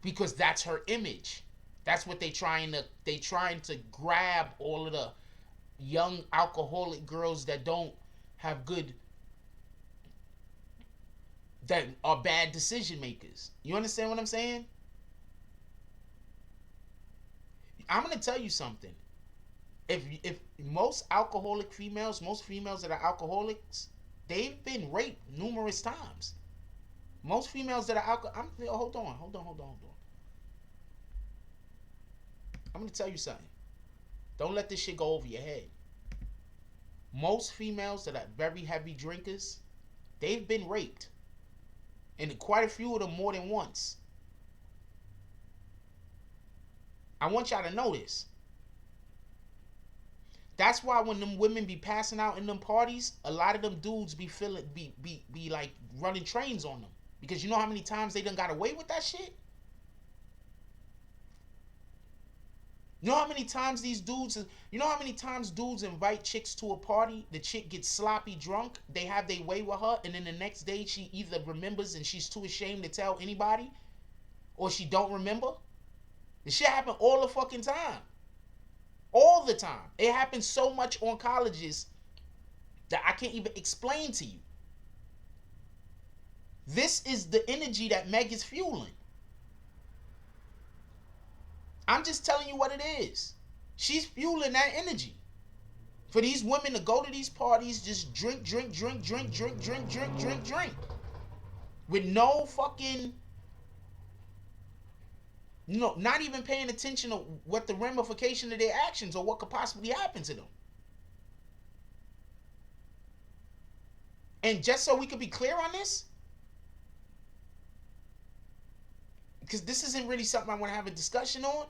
Because that's her image. That's what they trying to grab all of the young alcoholic girls that don't have good, that are bad decision makers. You understand what I'm saying? I'm going to tell you something. If most alcoholic females, most females that are alcoholics, they've been raped numerous times. Most females that are hold on. I'm going to tell you something. Don't let this shit go over your head. Most females that are very heavy drinkers, they've been raped. And quite a few of them more than once. I want y'all to know this. That's why when them women be passing out in them parties, a lot of them dudes be like running trains on them. Because you know how many times they done got away with that shit? You know how many times dudes invite chicks to a party, the chick gets sloppy drunk, they have their way with her, and then the next day she either remembers and she's too ashamed to tell anybody, or she don't remember? This shit happen all the fucking time. All the time. It happens so much on colleges that I can't even explain to you. This is the energy that Meg is fueling. I'm just telling you what it is. She's fueling that energy. For these women to go to these parties, just drink. With no fucking, not even paying attention to what the ramification of their actions or what could possibly happen to them. And just so we could be clear on this, because this isn't really something I want to have a discussion on,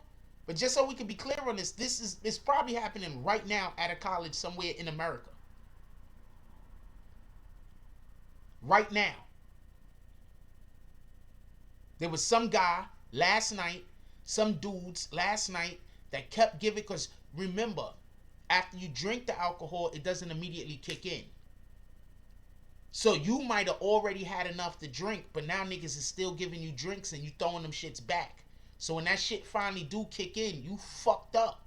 but just so we can be clear on this, it's probably happening right now at a college somewhere in America. Right now. There was some guy last night, some dudes last night that kept giving, because remember, after you drink the alcohol, it doesn't immediately kick in. So you might have already had enough to drink, but now niggas is still giving you drinks and you throwing them shits back. So when that shit finally do kick in, you fucked up.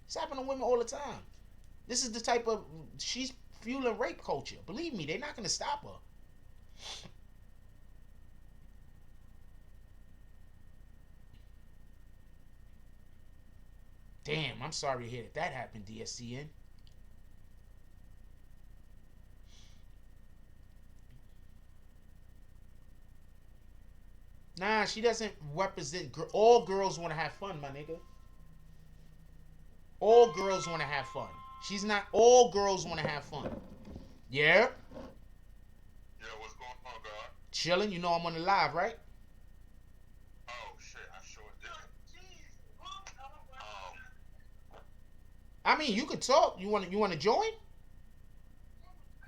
It's happening to women all the time. This is the type of, she's fueling rape culture. Believe me, they're not gonna stop her. Damn, I'm sorry to hear that happened, DSCN. Nah, she doesn't represent. All girls want to have fun, my nigga. All girls want to have fun. She's not. All girls want to have fun. Yeah? Yeah, what's going on, God? Chilling. You know I'm on the live, right? Oh, shit, I sure did. I mean, you could talk. You want to join?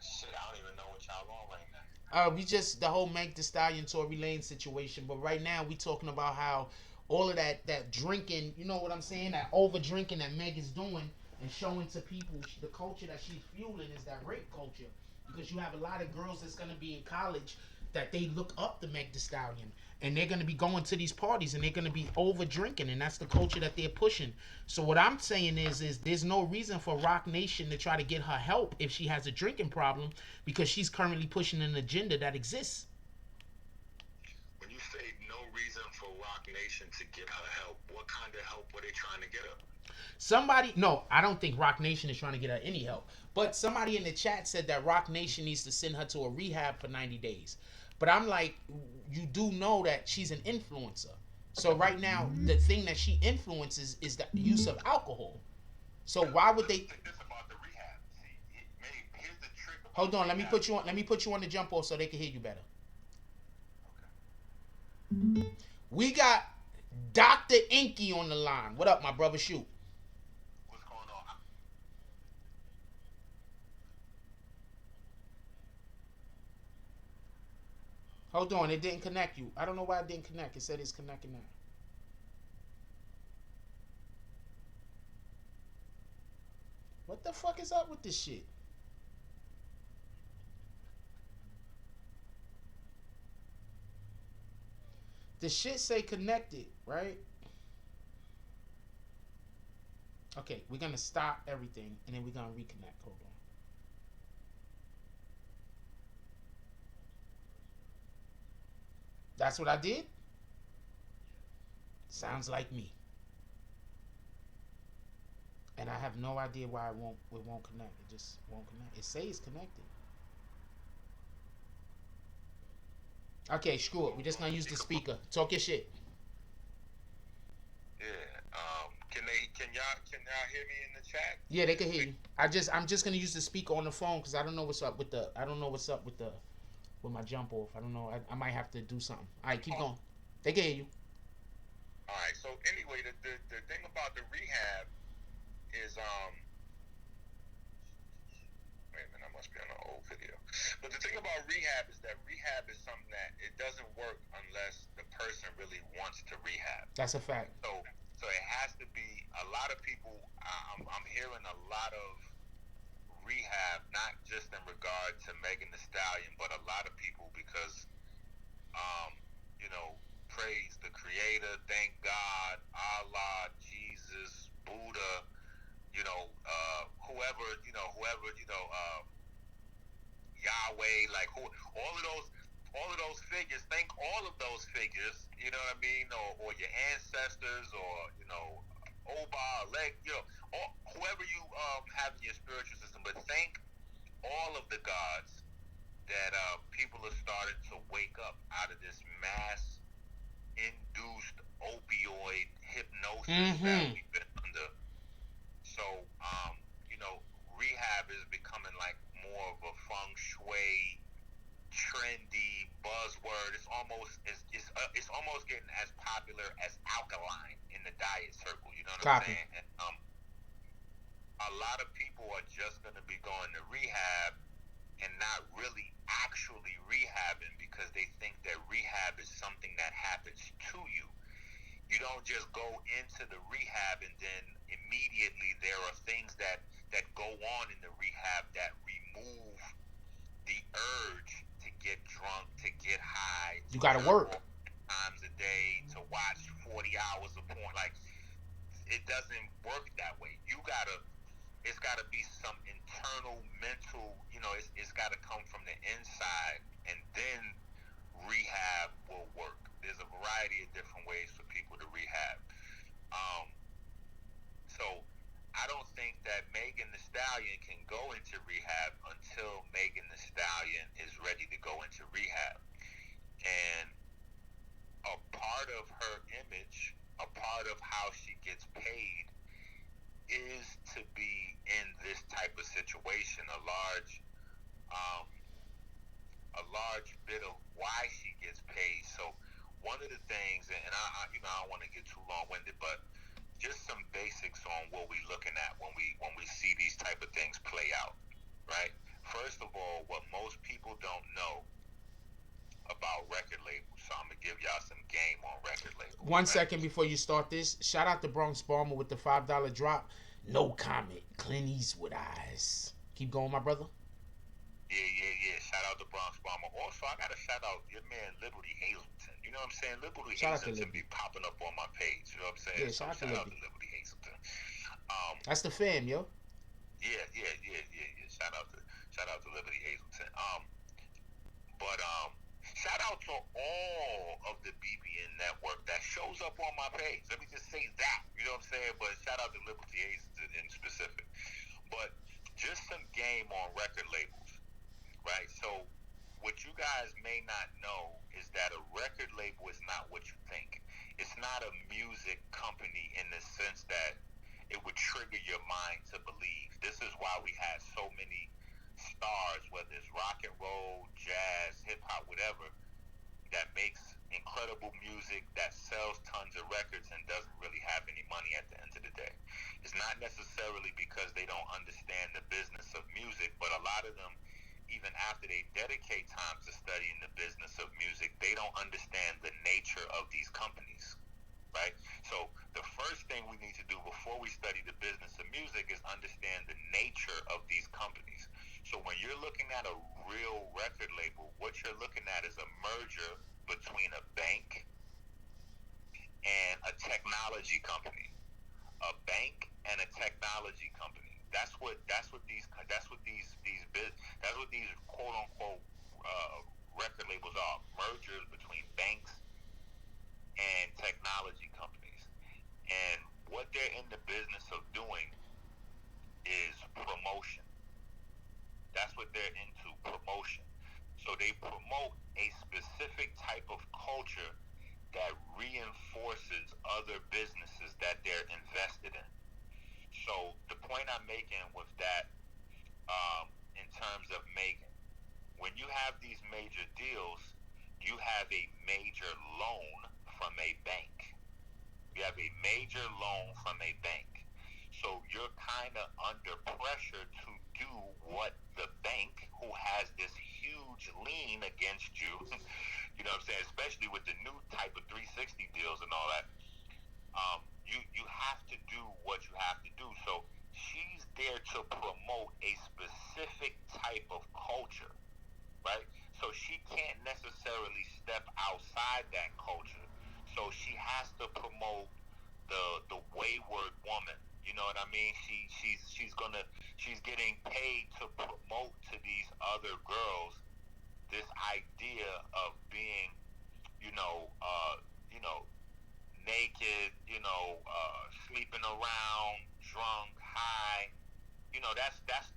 Shit, I don't even know what y'all on right now. We just the whole Meg Thee Stallion, Tory Lanez situation. But right now we talking about how all of that drinking, you know what I'm saying? That over drinking that Meg is doing and showing to people the culture that she's fueling is that rape culture. Because you have a lot of girls that's gonna be in college that they look up to Meg Thee Stallion, and they're gonna be going to these parties and they're gonna be over drinking, and that's the culture that they're pushing. So what I'm saying is there's no reason for Rock Nation to try to get her help if she has a drinking problem, because she's currently pushing an agenda that exists. When you say no reason for Rock Nation to get her help, what kind of help were they trying to get her? Somebody, no, I don't think Rock Nation is trying to get her any help. But somebody in the chat said that Rock Nation needs to send her to a rehab for 90 days. But I'm like, you do know that she's an influencer. So right now, the thing that she influences is the use of alcohol. So why would they? This about the rehab. See, here's the trick. Hold on, let me put you on the jump off so they can hear you better. Okay. We got Dr. Inky on the line. What up, my brother? Shoot. What's going on? Hold on, it didn't connect you. I don't know why it didn't connect. It said it's connecting now. What the fuck is up with this shit? The shit say connected, right? Okay, we're gonna stop everything and then we're gonna reconnect. Hold on. That's what I did? Sounds like me. And I have no idea why it won't connect. It just won't connect. It says connected. Okay, screw it. We're just gonna use the speaker. Talk your shit. Yeah. Can y'all hear me in the chat? Yeah, they can hear you. I'm just gonna use the speaker on the phone because I don't know what's up with with my jump off. I don't know. I might have to do something. All right, keep going. They can hear you. All right. So anyway, the thing about the rehab is wait a minute, I must be on an old video. But the thing about rehab is that rehab is something that it doesn't work unless the person really wants to rehab. That's a fact. So it has to be a lot of people. I'm hearing a lot of rehab, not just in regard to Megan Thee Stallion, but a lot of people because, praise the Creator, thank God, Allah, Jesus, Buddha, whoever, Yahweh, like all of those figures. Thank all of those figures, you know what I mean, or your ancestors, or Oba, whoever you have in your spiritual system. But thank all of the gods that people are starting to wake up out of this mass-induced opioid hypnosis that we've been under. So, rehab is becoming like more of a feng shui, trendy buzzword. It's almost getting as popular as alkaline in the diet circle. You know what I'm saying? And, a lot of people are just going to be going to rehab and not really actually rehabbing because they think that rehab is something that happens to you. don't just go into the rehab and then immediately there are things that go on in the rehab that remove the urge to get drunk, to get high. You gotta work times a day, to watch 40 hours of porn. Like, it doesn't work that way. It's gotta be some internal mental, it's gotta come from the inside, and then rehab will work. There's a variety of different ways for people to rehab. So I don't think that Megan Thee Stallion can go into rehab until Megan Thee Stallion is ready to go into rehab. And a part of her image, a part of how she gets paid, is to be in this type of situation. A large bit of why she gets paid. So one of the things, and I don't want to get too long-winded, but just some basics on what we're looking at when we see these type of things play out, right? First of all, what most people don't know about record labels, so I'm gonna give y'all some game on record labels. 1 second before you start this, shout out to Bronx Balmer with the $5 drop. No comment. Clint Eastwood eyes. Keep going, my brother. Yeah. Shout out to Bronx Bomber. Also, I gotta shout out your man Liberty Hazelton. You know what I'm saying? Liberty Hazelton be popping up on my page. You know what I'm saying? Yeah, shout out to Liberty Hazelton. That's the fam, yo. Yeah. Shout out to Liberty Hazelton. But shout out to all of the BBN network that shows up on my page. Let me just say that. You know what I'm saying? But shout out to Liberty Hazelton in specific. But just some game on record labels. Right, so what you guys may not know is that a record label is not what you think. It's not a music company in the sense that it would trigger your mind to believe. This is why we have so many stars, whether it's rock and roll, jazz, hip hop, whatever, that makes incredible music, that sells tons of records and doesn't really have any money at the end of the day. It's not necessarily because they don't understand the business of music, but a lot of them, even after they dedicate time to studying the business of music, they don't understand the nature of these companies, right? So the first thing we need to do before we study the business of music is understand the nature of these companies. So when you're looking at a real record label, what you're looking at is a merger between a bank and a technology company. A bank and a technology company. That's what these quote unquote record labels are. Mergers between banks and technology companies. And what they're in the business of doing is promotion. That's what they're into, promotion. So they promote a specific type of culture that reinforces other businesses that they're invested in. So the point I'm making with that, in terms of Megan, when you have these major deals, you have a major loan from a bank. You have a major loan from a bank. So you're kind of under pressure to do what the bank, who has this huge lien against you, you know what I'm saying, especially with the new type of 360 deals and all that, you have to do what you have to do. So she's there to promote a specific type of culture, right? So she can't necessarily step outside that culture. So she has to promote the wayward woman. You know what I mean? She's getting paid to promote to these other girls this idea of being, naked, sleeping around, drunk, high.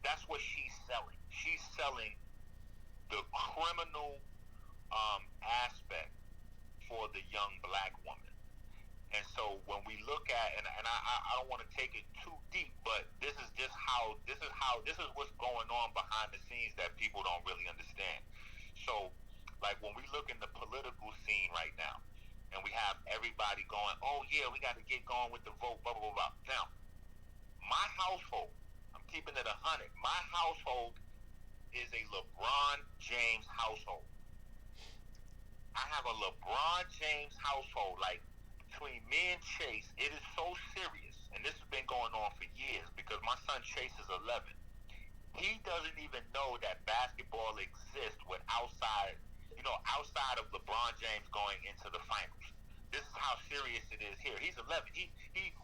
That's what she's selling. She's selling the criminal aspect for the young black woman. And so when we look at, and I don't want to take it too deep, but this is what's going on behind the scenes that people don't really understand. So, like when we look in the political scene right now, and we have everybody going, oh yeah, we got to get going with the vote, blah, blah, blah. Now, my household, I'm keeping it 100. My household is a LeBron James household. I have a LeBron James household. Like, between me and Chase, it is so serious, and this has been going on for years because my son Chase is 11. He doesn't even know that basketball exists with outside of LeBron James going into the finals. This is how serious it is here. He's 11.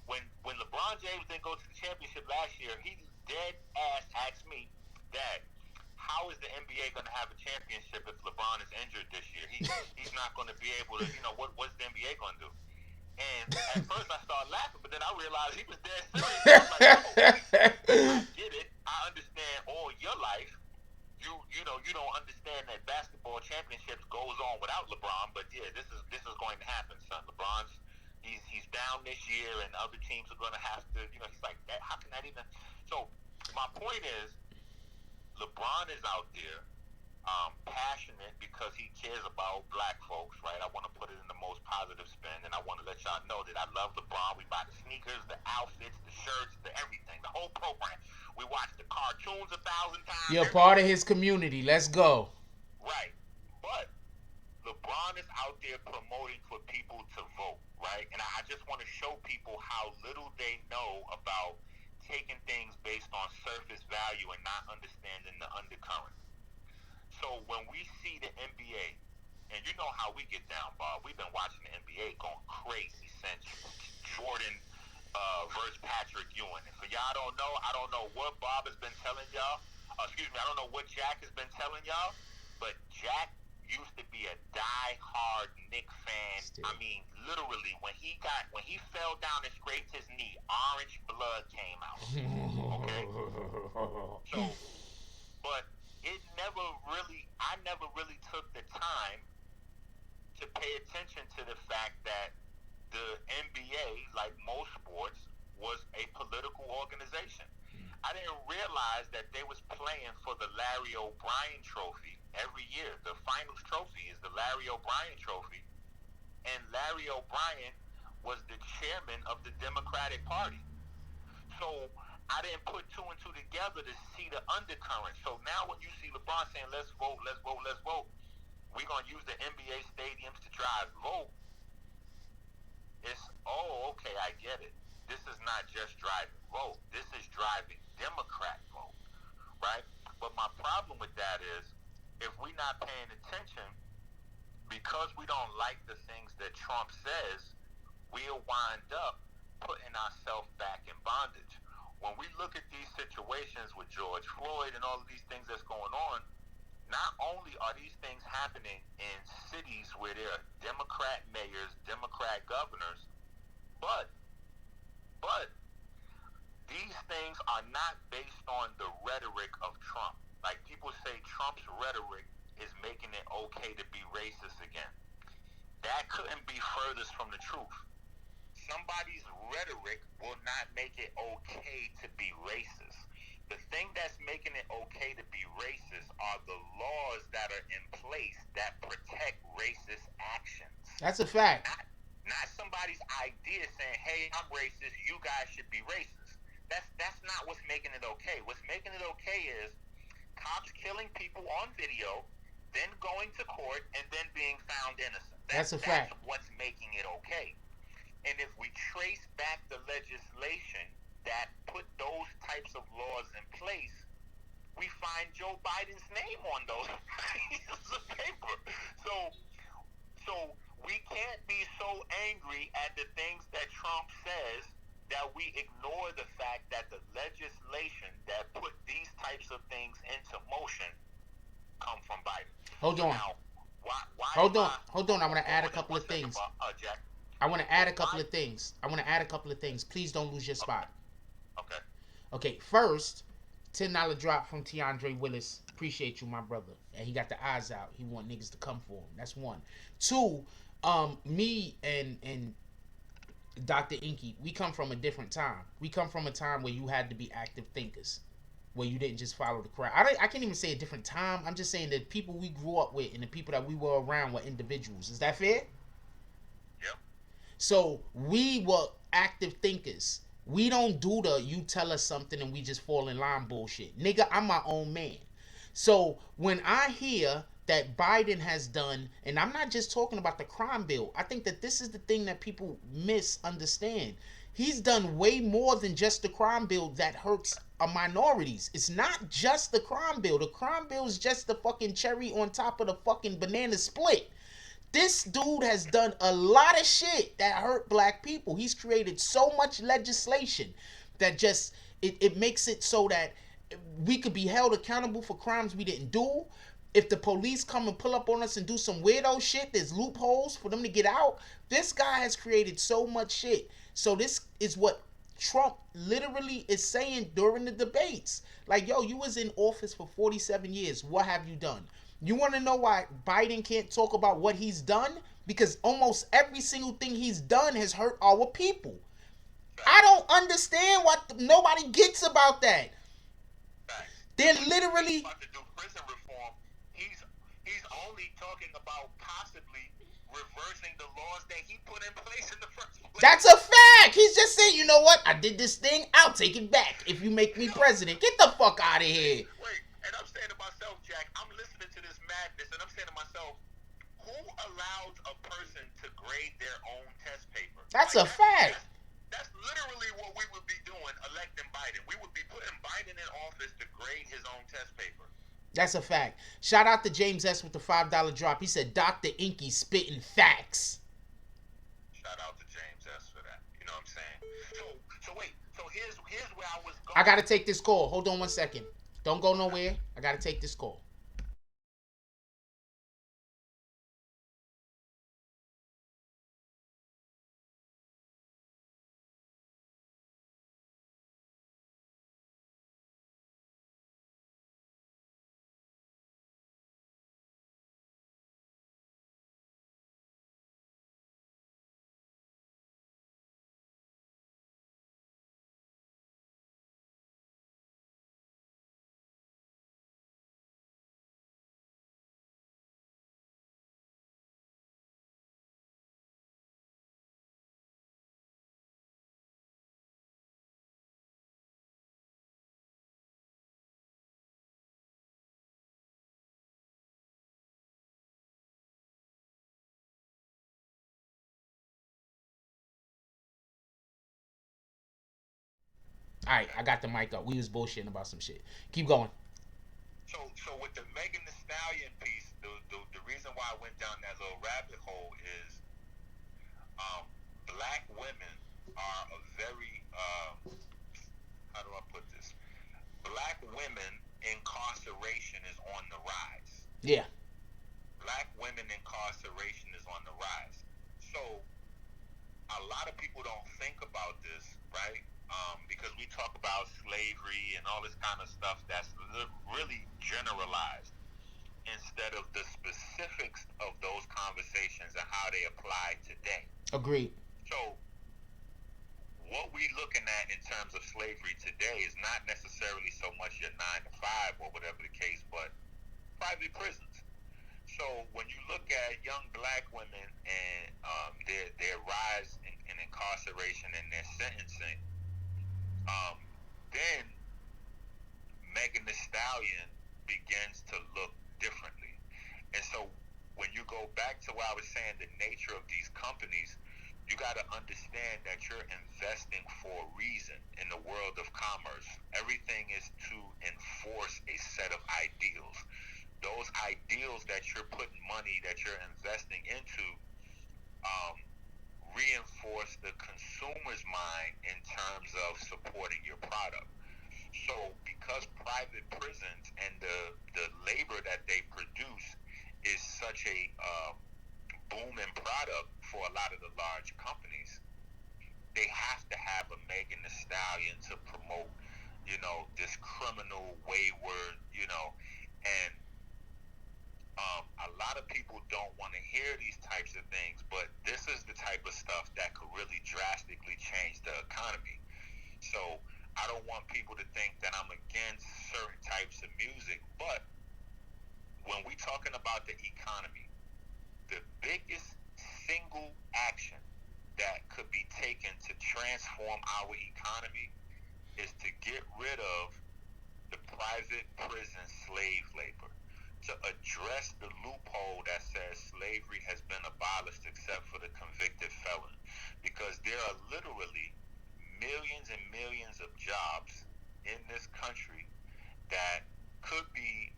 When LeBron James didn't go to the championship last year, he dead ass asked me, Dad, how is the NBA going to have a championship if LeBron is injured this year? He's not going to be able to, what's the NBA going to do? And at first I started laughing, but then I realized he was dead serious. I was like, I get it. I understand all your life. You don't understand that basketball championships goes on without LeBron, but yeah, this is going to happen, son. He's down this year, and other teams are going to have to, he's like, that. How can that even? So my point is, LeBron is out there, passionate because he cares about black folks, right? I want to put it in the most positive spin, and I want to let y'all know that I love LeBron. We buy the sneakers, the outfits, the shirts, the everything, the whole program. We watch the cartoons 1,000 times. You're part of his community. Let's go. Right. But LeBron is out there promoting for people to vote, right? And I just want to show people how little they know about taking things based on surface value and not understanding the undercurrent. So when we see the NBA, and you know how we get down, Bob, we've been watching the NBA going crazy since Jordan versus Patrick Ewing. And for y'all I don't know what Bob has been telling y'all. I don't know what Jack has been telling y'all, but Jack used to be a die-hard Knicks fan. Still. I mean, literally, when he fell down and scraped his knee, orange blood came out. Okay? So, but I never really took the time to pay attention to the fact that the NBA, like most sports, was a political organization. I didn't realize that they was playing for the Larry O'Brien Trophy every year. The finals trophy is the Larry O'Brien Trophy. And Larry O'Brien was the chairman of the Democratic Party. So I didn't put two and two together to see the undercurrent. So now when you see LeBron saying, let's vote, we're going to use the NBA stadiums to drive vote, it's, okay, I get it. This is not just driving vote. This is driving Democrat vote, right? But my problem with that is, if we're not paying attention, because we don't like the things that Trump says, we'll wind up putting ourselves back in bondage. When we look at these situations with George Floyd and all of these things that's going on, not only are these things happening in cities where there are Democrat mayors, Democrat governors, but these things are not based on the rhetoric of Trump. Like people say Trump's rhetoric is making it okay to be racist again. That couldn't be furthest from the truth. Somebody's rhetoric will not make it okay to be racist. The thing that's making it okay to be racist are the laws that are in place that protect racist actions. That's a fact. Not somebody's idea saying, hey, I'm racist, you guys should be racist. That's not what's making it okay. What's making it okay is cops killing people on video, then going to court, and then being found innocent. That's a fact. That's what's making it okay. And if we trace back the legislation that put those types of laws in place, we find Joe Biden's name on those pieces of paper. So we can't be so angry at the things that Trump says that we ignore the fact that the legislation that put these types of things into motion come from Biden. Hold on. Now, why Hold on. I want to add a couple of things. Jack. I want to add a couple of things. Please don't lose your spot. Okay. First, $10 drop from Tiandre Willis. Appreciate you, my brother. And he got the eyes out. He want niggas to come for him. That's one. Two, me and Dr. Inky, we come from a different time. We come from a time where you had to be active thinkers, where you didn't just follow the crowd. I can't even say a different time. I'm just saying that people we grew up with and the people that we were around were individuals. Is that fair? Yep. So we were active thinkers. We don't do the you tell us something and we just fall in line bullshit. Nigga, I'm my own man. So when I hear that Biden has done, and I'm not just talking about the crime bill. I think that this is the thing that people misunderstand. He's done way more than just the crime bill that hurts minorities. It's not just the crime bill. The crime bill is just the fucking cherry on top of the fucking banana split. This dude has done a lot of shit that hurt black people. He's created so much legislation that just it makes it so that we could be held accountable for crimes we didn't do. If the police come and pull up on us and do some weirdo shit, there's loopholes for them to get out. This guy has created so much shit. So this is what Trump literally is saying during the debates. Like, yo, you was in office for 47 years. What have you done? You want to know why Biden can't talk about what he's done? Because almost every single thing he's done has hurt our people. I don't understand what nobody gets about that. They're literally... About to do prison reform. He's only talking about possibly reversing the laws that he put in place in the first place. That's a fact. He's just saying, you know what? I did this thing. I'll take it back if you make me president. Get the fuck out of here. Wait, and I'm saying to myself, Jack, I'm listening to this madness, and I'm saying to myself, who allows a person to grade their own test paper? That's a fact. That's literally what we would be doing, electing Biden. We would be putting Biden in office to grade his own test paper. That's a fact. Shout out to James S. with the $5 drop. He said, Dr. Inky spitting facts. Shout out to James S. for that. You know what I'm saying? So wait. So here's where I was going. I got to take this call. Hold on one second. Don't go nowhere. I got to take this call. All right, I got the mic up. We was bullshitting about some shit. Keep going. So with the Megan Thee Stallion piece, the reason why I went down that little rabbit hole is black women are a very, how do I put this? Black women incarceration is on the rise. Yeah. Black women incarceration is on the rise. So a lot of people don't think about this, right? Because we talk about slavery and all this kind of stuff that's really generalized instead of the specifics of those conversations and how they apply today. Agreed. So what we looking at in terms of slavery today is not necessarily so much your 9 to 5 or whatever the case, but private prisons. So when you look at young black women and their rise in incarceration and their sentencing, then Megan Thee Stallion begins to look differently. And so when you go back to what I was saying, the nature of these companies, you got to understand that you're investing for a reason in the world of commerce. Everything is to enforce a set of ideals. Those ideals that you're putting money, that you're investing into, reinforce the consumer's mind in terms of supporting your product. So because private prisons and the labor that they produce is such a booming product for a lot of the large companies, they have to have a Megan Thee Stallion to promote, this criminal, wayward, and a lot of people don't want to hear these types of things, but this is the type of stuff that could really drastically change the economy. So I don't want people to think that I'm against certain types of music, but when we're talking about the economy, the biggest single action that could be taken to transform our economy is to get rid of the private prison slave labor, to address the loophole that says slavery has been abolished except for the convicted felon, because there are literally millions and millions of jobs in this country that could be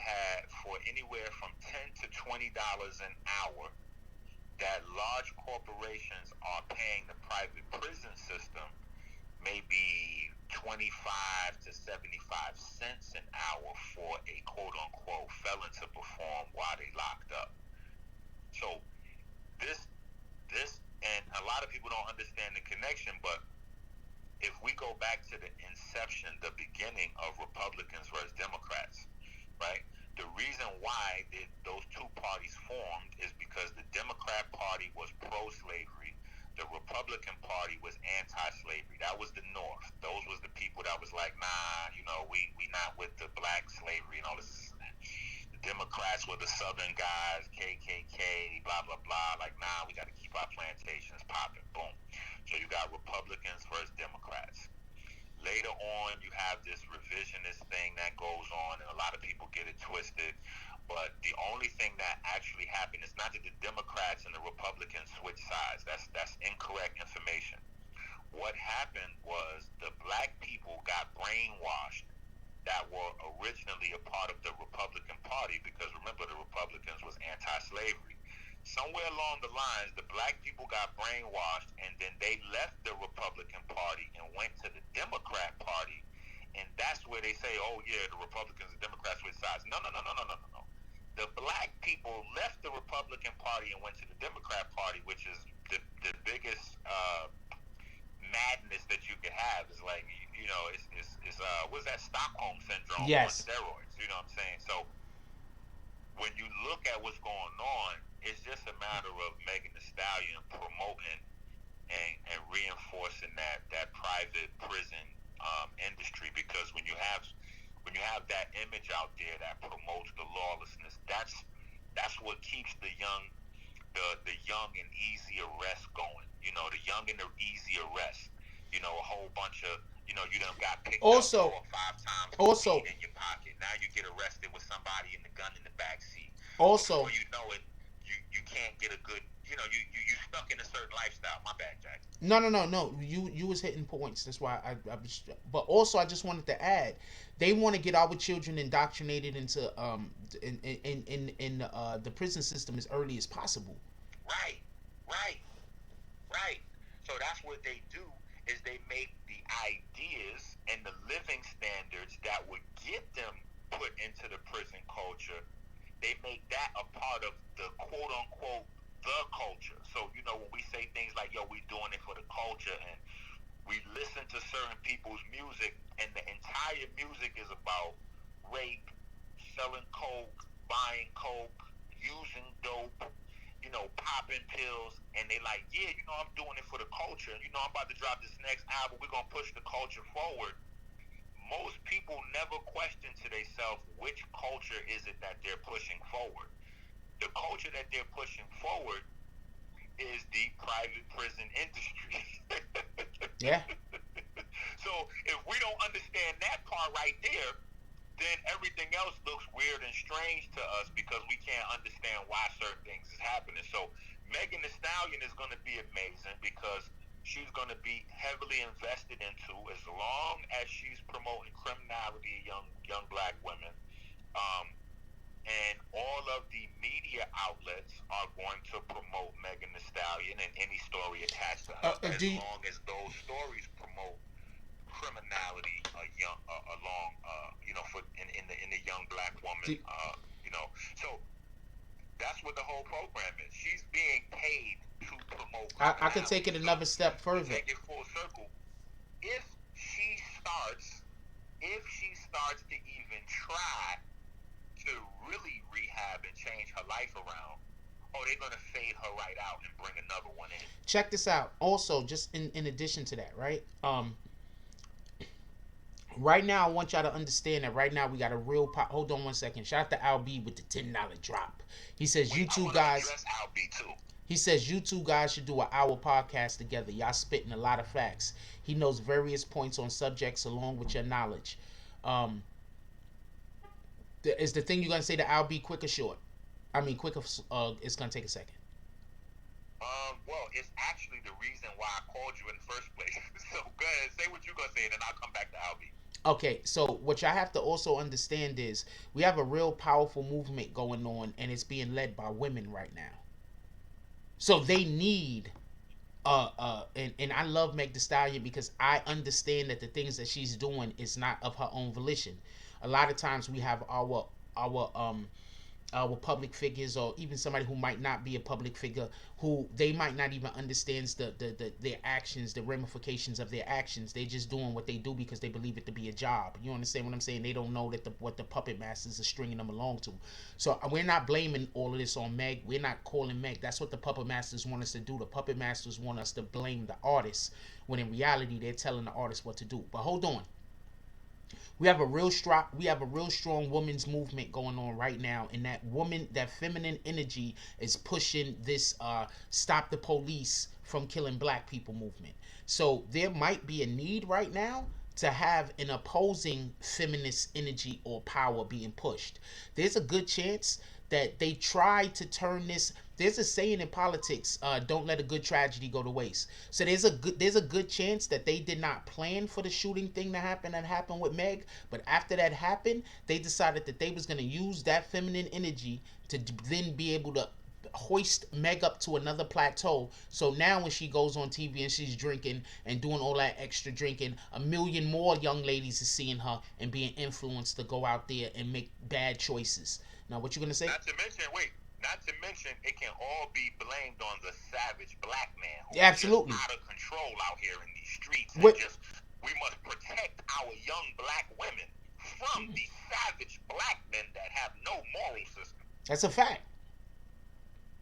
had for anywhere from $10 to $20 an hour, that large corporations are paying the private prison system maybe 25 to 75 cents an hour for a quote unquote felon to perform while they locked up. So this and a lot of people don't understand the connection, but if we go back to the inception, the beginning of Republicans versus Democrats, right? The reason why those two parties formed is because the Democrat Party was pro-slavery, the Republican Party was anti-slavery. That was the North. Those was the people that was like, nah, we not with the black slavery and all this. The Democrats were the Southern guys, KKK, blah, blah, blah. Like, nah, we got to keep our plantations popping. Boom. So you got Republicans versus Democrats. Later on, you have this revisionist thing that goes on, and a lot of people get it twisted. But the only thing that actually happened is not that the Democrats and the Republicans switched sides. That's incorrect information. What happened was the black people got brainwashed that were originally a part of the Republican Party, because remember, the Republicans was anti-slavery. Somewhere along the lines, the black people got brainwashed, and then they left the Republican Party and went to the Democrat Party, and that's where they say, oh yeah, the Republicans and Democrats switch sides. No. The black people left the Republican Party and went to the Democrat Party, which is the biggest madness that you could have. Is like, it's what's that, Stockholm syndrome on steroids? You know what I'm saying? So when you look at what's going on, it's just a matter of Megan Thee Stallion promoting and reinforcing that private prison industry, because when you have that image out there that promotes the lawlessness, that's what keeps the young and easy arrest going. The young and the easy arrest. A whole bunch of you done got picked up 4 or 5 times with weed in your pocket. Now you get arrested with somebody in the gun in the back seat. Also, before you know it, you can't get a good. You stuck in a certain lifestyle. My bad, Jack. No. You was hitting points. That's why I was. But also, I just wanted to add, they want to get our children indoctrinated into in the prison system as early as possible. Right. So that's what they do, is they make the ideas and the living standards that would get them put into the prison culture. They make that a part of the quote unquote the culture. So when we say things like, yo, we doing it for the culture, and we listen to certain people's music, and the entire music is about rape, selling coke, buying coke, using dope, popping pills, and they like, yeah, I'm doing it for the culture. I'm about to drop this next album. We're gonna push the culture forward. Most people never question to themselves, which culture is it that they're pushing forward. The culture that they're pushing forward is the private prison industry. Yeah. So if we don't understand that part right there, then everything else looks weird and strange to us, because we can't understand why certain things is happening. So Megan Thee Stallion is going to be amazing, because she's going to be heavily invested into, as long as she's promoting criminality of young black women. And all of the media outlets are going to promote Megan Thee Stallion and any story attached to her, long as those stories promote criminality in the young black woman. So that's what the whole program is. She's being paid to promote. I could take it another step further. Take it full circle. If she starts to even try to really rehab and change her life around, they're gonna fade her right out and bring another one in. Check this out. Also, just in addition to that, right? Right now, I want y'all to understand that right now we got a real pop. Hold on one second. Shout out to Al B with the $10 drop. He says, you two guys. Al B too. He says, you two guys should do an hour podcast together. Y'all spitting a lot of facts. He knows various points on subjects along with your knowledge. Is the thing you're gonna say that I'll be quick or short? I mean, quick or it's gonna take a second. Well, it's actually the reason why I called you in the first place. So go ahead, say what you're gonna say, and then I'll come back to Albie. Okay, so what y'all have to also understand is we have a real powerful movement going on, and it's being led by women right now. So they need and I love Meg Thee Stallion because I understand that the things that she's doing is not of her own volition. A lot of times we have our public figures, or even somebody who might not be a public figure, who they might not even understand their actions, the ramifications of their actions. They're just doing what they do because they believe it to be a job. You understand what I'm saying? They don't know that what the puppet masters are stringing them along to. So we're not blaming all of this on Meg. We're not calling Meg. That's what the puppet masters want us to do. The puppet masters want us to blame the artists, when in reality they're telling the artists what to do. But hold on. We have a real strong women's movement going on right now, and that feminine energy is pushing this stop the police from killing black people movement. So there might be a need right now to have an opposing feminist energy or power being pushed. There's a good chance that they try to turn this. There's a saying in politics, don't let a good tragedy go to waste. So there's a good chance that they did not plan for the shooting thing that happened with Meg, but after that happened, they decided that they was going to use that feminine energy to then be able to hoist Meg up to another plateau. So now when she goes on TV and she's drinking and doing all that extra drinking, 1 million more young ladies are seeing her and being influenced to go out there and make bad choices. Now, what you going to say? Not to mention, it can all be blamed on the savage black man who absolutely is out of control out here in these streets. And we must protect our young black women from these savage black men that have no moral system. That's a fact.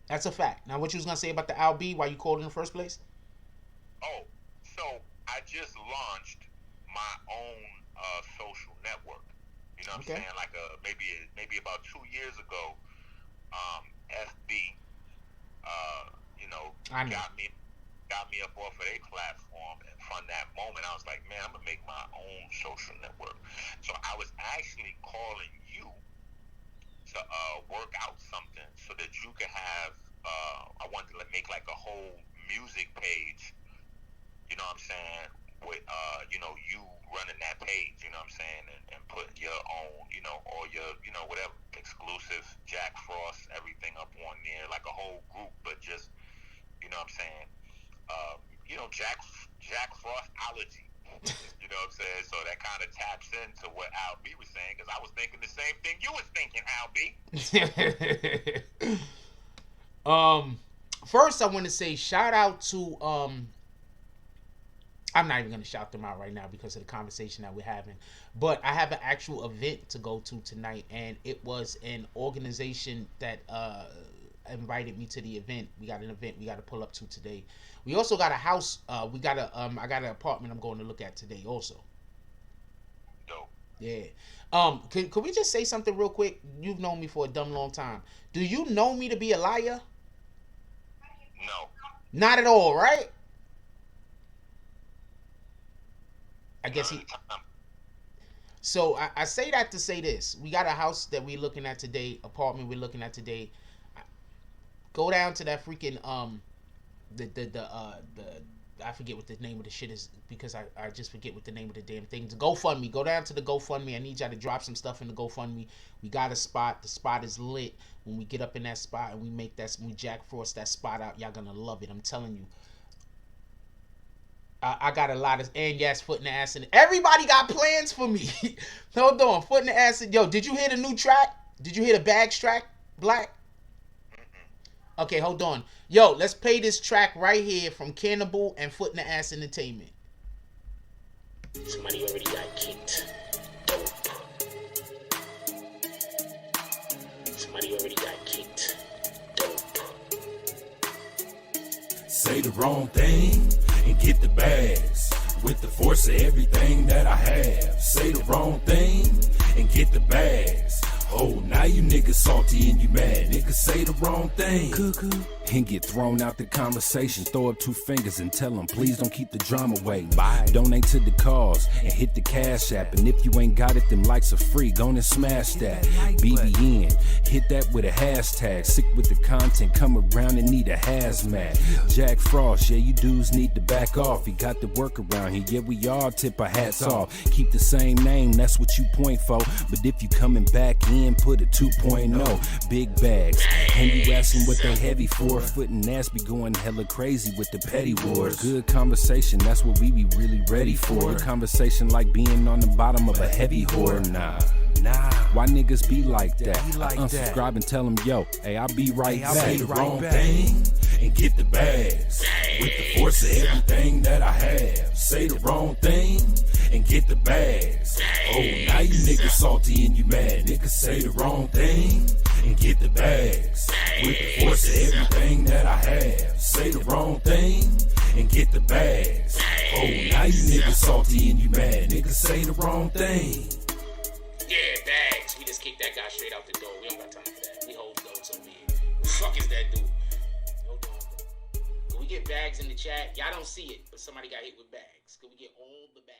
That's a fact. Now, what you was going to say about the LB, why you called in the first place? Oh, so I just launched my own social network. You know what I'm saying? Like maybe about 2 years ago, FB, got me up off of their platform, and from that moment, I was like, man, I'm gonna make my own social network. So I was actually calling you to work out something so that you could have. I wanted to make like a whole music page. You know what I'm saying? With you running that page, you know what I'm saying, and put your own, or your, whatever exclusive Jack Frost, everything up on there, like a whole group, but just, you know what I'm saying, Jack Frostology, you know what I'm saying, so that kind of taps into what Al B was saying, because I was thinking the same thing you was thinking, Al B. First I want to say shout out to I'm not even going to shout them out right now because of the conversation that we're having. But I have an actual event to go to tonight, and it was an organization that invited me to the event. We got an event we got to pull up to today. We also got a house. I got an apartment I'm going to look at today also. Dope. Yeah. Could we just say something real quick? You've known me for a dumb long time. Do you know me to be a liar? No. Not at all, right? I guess he. So I say that to say this: we got a house that we're looking at today, apartment we're looking at today. Go down to that freaking I forget what the name of the shit is because I just forget what the name of the damn thing. The GoFundMe. Go down to the GoFundMe. I need y'all to drop some stuff in the GoFundMe. We got a spot. The spot is lit. When we get up in that spot and we Jack Frost that spot out, y'all gonna love it. I'm telling you. I got a lot of, and yes, Foot in the Ass in it. Everybody got plans for me. Hold on, Foot in the Ass. Yo, did you hear the new track? Did you hear the Bags track, Black? Okay, hold on. Yo, let's play this track right here from Cannibal and Foot in the Ass Entertainment. Somebody already got kicked. Dope. Somebody already got kicked. Dope. Say the wrong thing and get the bags with the force of everything that I have. Say the wrong thing and get the bags. Oh, now you niggas salty and you mad. Niggas say the wrong thing. Cuckoo. and get thrown out the conversation. Throw up 2 fingers and tell them, please don't keep the drama waiting. Donate to the cause and hit the cash app. And if you ain't got it, them likes are free. Go and smash that. BBN, hit that with a hashtag. Sick with the content, come around and need a hazmat. Jack Frost, yeah, you dudes need to back off. He got the work around here, yeah, we all tip our hats off. Keep the same name, that's what you point for. But if you coming back in, put a 2.0. Big bags, and you asking what they heavy for. Foot and ass be going hella crazy with the petty wars. Good conversation, that's what we be really ready for. Conversation like being on the bottom of a heavy whore. Nah, why niggas be like that? I unsubscribe and tell them, yo, hey, I'll be right back. Say the wrong thing and get the bags. With the force of everything that I have. Say the wrong thing and get the bags. Oh, now you niggas salty and you mad. Niggas say the wrong thing and get the bags. With the force of everything that I have. Say the wrong thing and get the bags. Oh, now you niggas salty and you mad. Niggas say the wrong thing. Yeah, bags. We just kicked that guy straight out the door. We don't got time for that. We hold those over here. Who the fuck is that dude? Hold on, bro. Can we get bags in the chat? Y'all don't see it, but somebody got hit with bags. Can we get all the bags?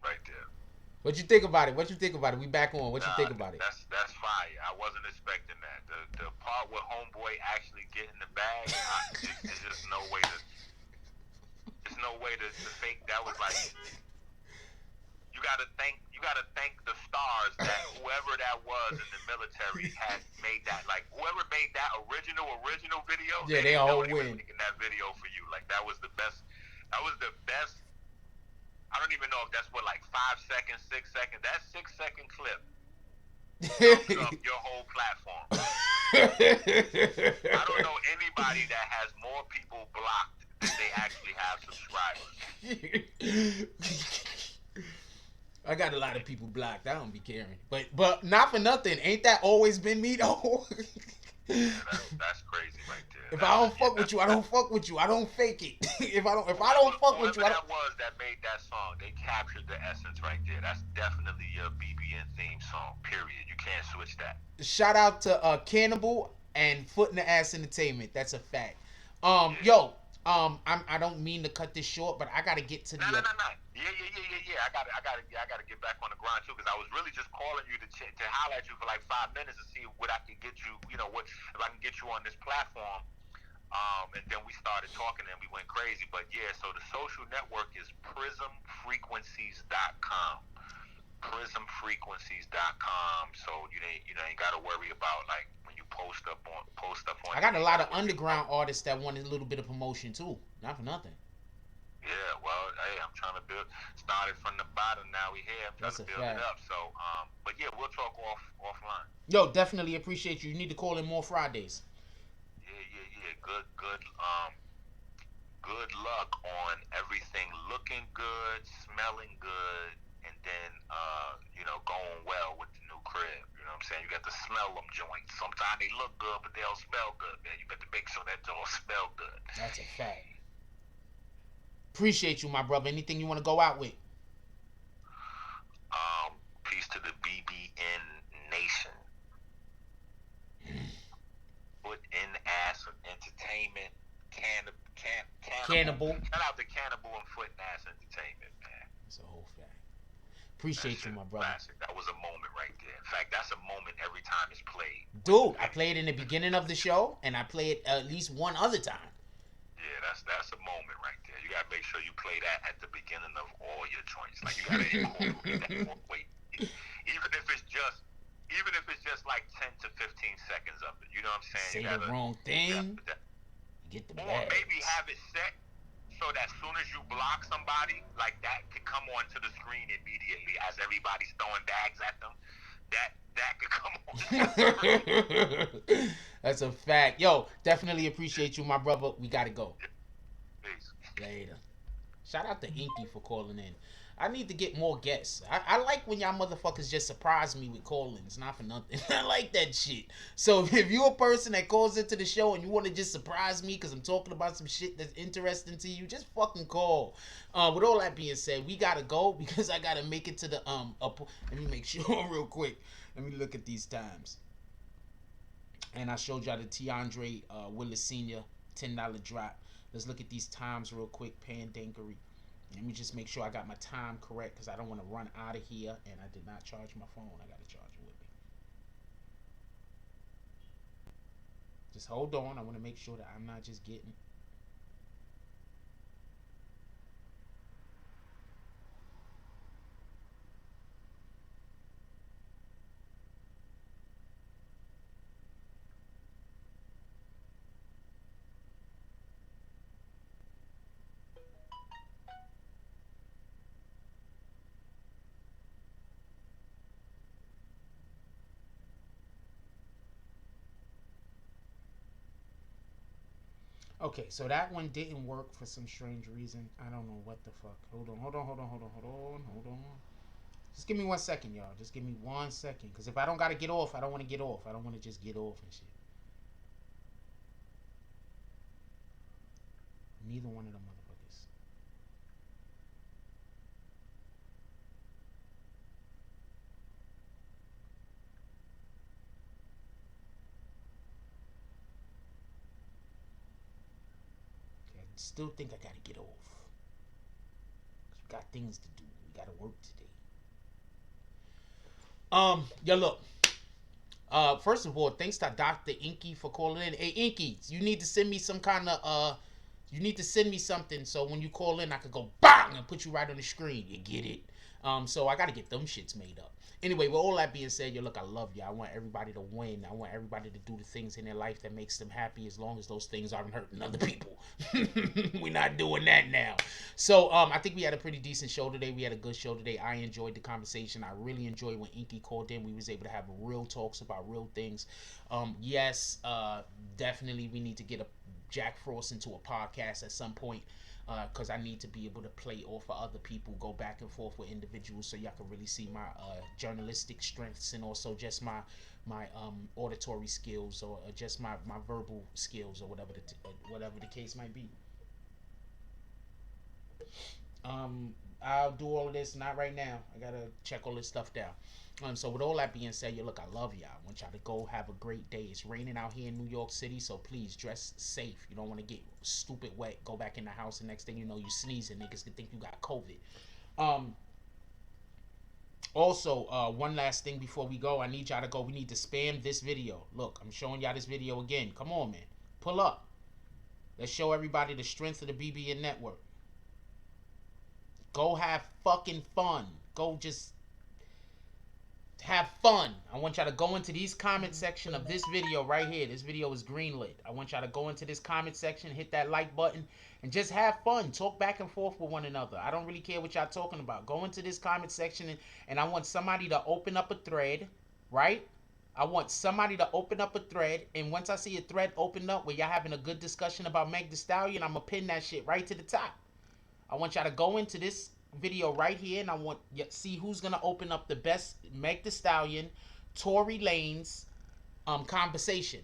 Right there. What you think about it? What you think about it? We back on. What you think about it? That's fire. I wasn't expecting that. The part with Homeboy actually getting the bag, there's just no way to. There's no way to fake. That was like you gotta thank the stars that whoever that was in the military had made that. Like whoever made that original video. Yeah, they all win. Making that video for you. Like that was the best. That was the best. I don't even know if that's what, like 5 seconds, 6 seconds. That 6-second clip sums up your whole platform. I don't know anybody that has more people blocked than they actually have subscribers. I got a lot of people blocked. I don't be caring. But not for nothing. Ain't that always been me though? Yeah, that's crazy right there. If I don't fuck with you, I don't fuck with you. I don't fake it. If I don't fuck with you, I don't. That was that made that song. They captured the essence right there. That's definitely your BBN theme song. Period. You can't switch that. Shout out to Cannibal and Foot in the Ass Entertainment. That's a fact. I don't mean to cut this short, but I gotta get to the. No. Yeah. I gotta get back on the grind too, because I was really just calling you to holler at you for like 5 minutes to see what I can get you. You know what, if I can get you on this platform. And then we started talking and we went crazy. But yeah, so the social network is prismfrequencies.com. Prismfrequencies.com. So you ain't gotta worry about like when you post stuff on. I got a lot of underground artists that want a little bit of promotion too. Not for nothing. Yeah, well, hey, I'm trying to build. Started from the bottom, now we here. I'm trying to build it up. So, but yeah, we'll talk offline. Yo, definitely appreciate you. You need to call in more Fridays. Yeah. Good luck on everything looking good, smelling good, and then going well with the new crib. You know what I'm saying? You got to smell them joints. Sometimes they look good, but they don't smell good, man. You got to make sure that they all smell good. That's a fact. Appreciate you, my brother. Anything you want to go out with? Peace to the BBN Nation. Foot in ass entertainment. Cannibal. Shout out to Cannibal and Foot and Ass Entertainment, man. It's a whole fact. Appreciate you, my brother. Classic. That was a moment right there. In fact, that's a moment every time it's played. Dude, I play it in the beginning of the show, and I play it at least one other time. Yeah, that's a moment right there. You gotta make sure you play that at the beginning of all your joints. Like you gotta incorporate that. Wait, even if it's just like 10 to 15 seconds of it. You know what I'm saying? Say the wrong thing. Get the or bags. maybe have it set so that as soon as you block somebody, like that could come onto the screen immediately as everybody's throwing bags at them. That could come on. That's a fact. Yo, definitely appreciate you, my brother. We gotta go. Peace. Later. Shout out to Inky for calling in. I need to get more guests. I like when y'all motherfuckers just surprise me with call-ins, not for nothing. I like that shit. So if you're a person that calls into the show and you want to just surprise me because I'm talking about some shit that's interesting to you, just fucking call. With all that being said, we gotta go because I gotta make it to the let me make sure real quick. Let me look at these times. And I showed y'all the Tiandre Willis Sr. $10 drop. Let's look at these times real quick. Pandangery. Let me just make sure I got my time correct because I don't want to run out of here. And I did not charge my phone. I got to charge it with me. Just hold on. I want to make sure that I'm not just getting... Okay, so that one didn't work for some strange reason. I don't know what the fuck. Hold on. Just give me 1 second, y'all. Just give me 1 second. Because if I don't got to get off, I don't want to get off. I don't want to just get off and shit. Neither one of them motherfuckers. Still think I gotta get off. We got things to do. We gotta work today. Yeah, look. First of all, thanks to Dr. Inky for calling in. Hey, Inky, you need to send me some kind of you need to send me something so when you call in, I could go bang and put you right on the screen. You get it? So I gotta get them shits made up. Anyway, with all that being said, yo, look, I love you. I want everybody to win. I want everybody to do the things in their life that makes them happy as long as those things aren't hurting other people. We're not doing that now. So I think we had a pretty decent show today. We had a good show today. I enjoyed the conversation. I really enjoyed when Inky called in. We was able to have real talks about real things. Yes, definitely we need to get a Jack Frost into a podcast at some point. Because I need to be able to play off of other people, go back and forth with individuals so y'all can really see my journalistic strengths and also just my auditory skills or just my verbal skills or whatever the case might be. I'll do all of this, not right now. I gotta check all this stuff down. So with all that being said, look, I love y'all. I want y'all to go have a great day. It's raining out here in New York City, so please dress safe. You don't want to get stupid wet. Go back in the house, and next thing you know, you sneezing. Niggas can think you got COVID. Also, one last thing before we go. I need y'all to go. We need to spam this video. Look, I'm showing y'all this video again. Come on, man. Pull up. Let's show everybody the strength of the BBN network. Go have fucking fun. Go just have fun. I want y'all to go into these comment section of this video right here. This video is greenlit. I want y'all to go into this comment section, hit that like button, and just have fun. Talk back and forth with one another. I don't really care what y'all talking about. Go into this comment section, and I want somebody to open up a thread, right? I want somebody to open up a thread, and once I see a thread open up where y'all having a good discussion about Meg Thee Stallion, I'm going to pin that shit right to the top. I want y'all to go into this video right here, and I want you to see who's gonna open up the best Meg Thee Stallion, Tory Lanez conversation.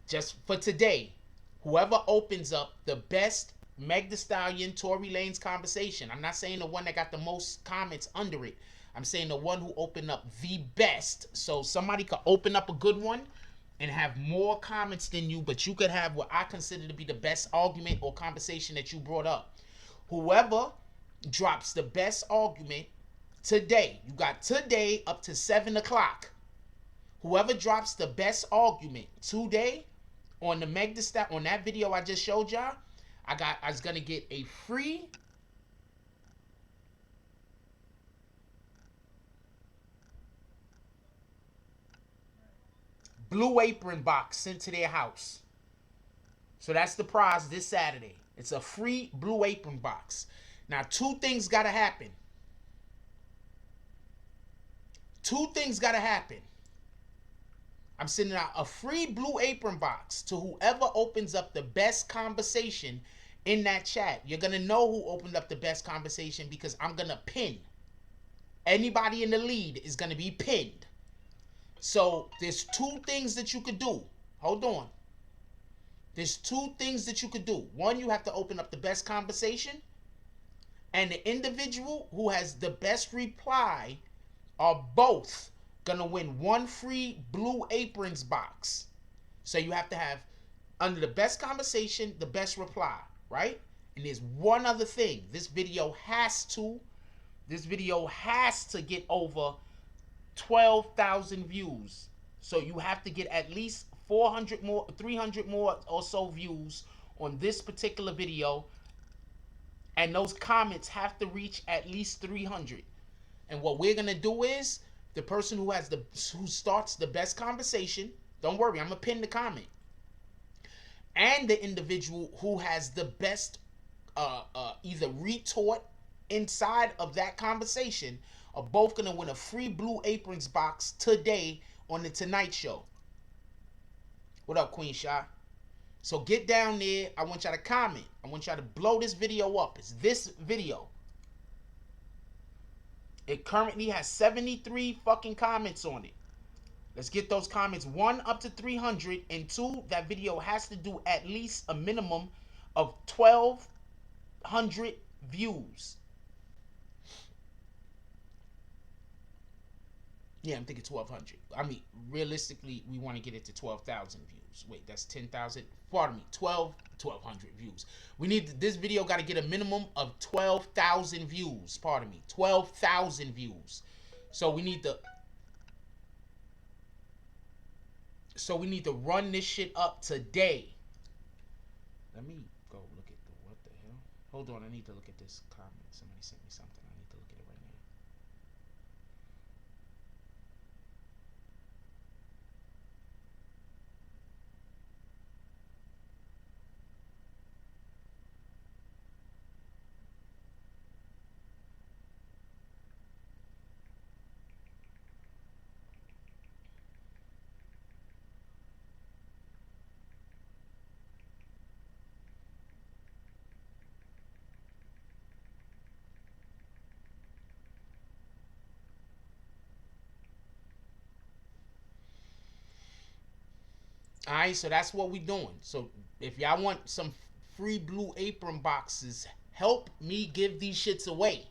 Just for today, whoever opens up the best Meg Thee Stallion, Tory Lanez conversation. I'm not saying the one that got the most comments under it. I'm saying the one who opened up the best. So somebody could open up a good one and have more comments than you, but you could have what I consider to be the best argument or conversation that you brought up. Whoever drops the best argument today, you got today up to 7 o'clock. Whoever drops the best argument today on the Meg Thee Stallion, on that video I just showed y'all, I was gonna get a free Blue Apron box sent to their house. So that's the prize this Saturday. It's a free Blue Apron box. Now, two things got to happen. I'm sending out a free Blue Apron box to whoever opens up the best conversation in that chat. You're going to know who opened up the best conversation because I'm going to pin. Anybody in the lead is going to be pinned. So there's two things that you could do. Hold on. There's two things that you could do. One, you have to open up the best conversation. And the individual who has the best reply are both going to win one free Blue Aprons box. So you have to have, under the best conversation, the best reply, right? And there's one other thing. This video has to get over 12,000 views. So you have to get at least 400 more, 300 more or so views on this particular video. And those comments have to reach at least 300. And what we're going to do is, the person who starts the best conversation, don't worry, I'm going to pin the comment. And the individual who has the best either retort inside of that conversation are both going to win a free Blue Aprons box today on the Tonight Show. What up, Queen Shy? So get down there. I want y'all to comment. I want y'all to blow this video up. It's this video. It currently has 73 fucking comments on it. Let's get those comments, 1 up to 300, and 2, that video has to do at least a minimum of 1,200 views. Yeah, I'm thinking 1,200. I mean, realistically, we want to get it to 12,000 views. Wait, that's 10,000. Pardon me, 1,200 views. We need, this video got to get a minimum of 12,000 views. Pardon me, 12,000 views. So we need to run this shit up today. Let me go look at the, what the hell? Hold on, I need to look at this comment. Somebody sent me something. I need to look at it right now. Alright, so that's what we doing. So if y'all want some free Blue Apron boxes, help me give these shits away.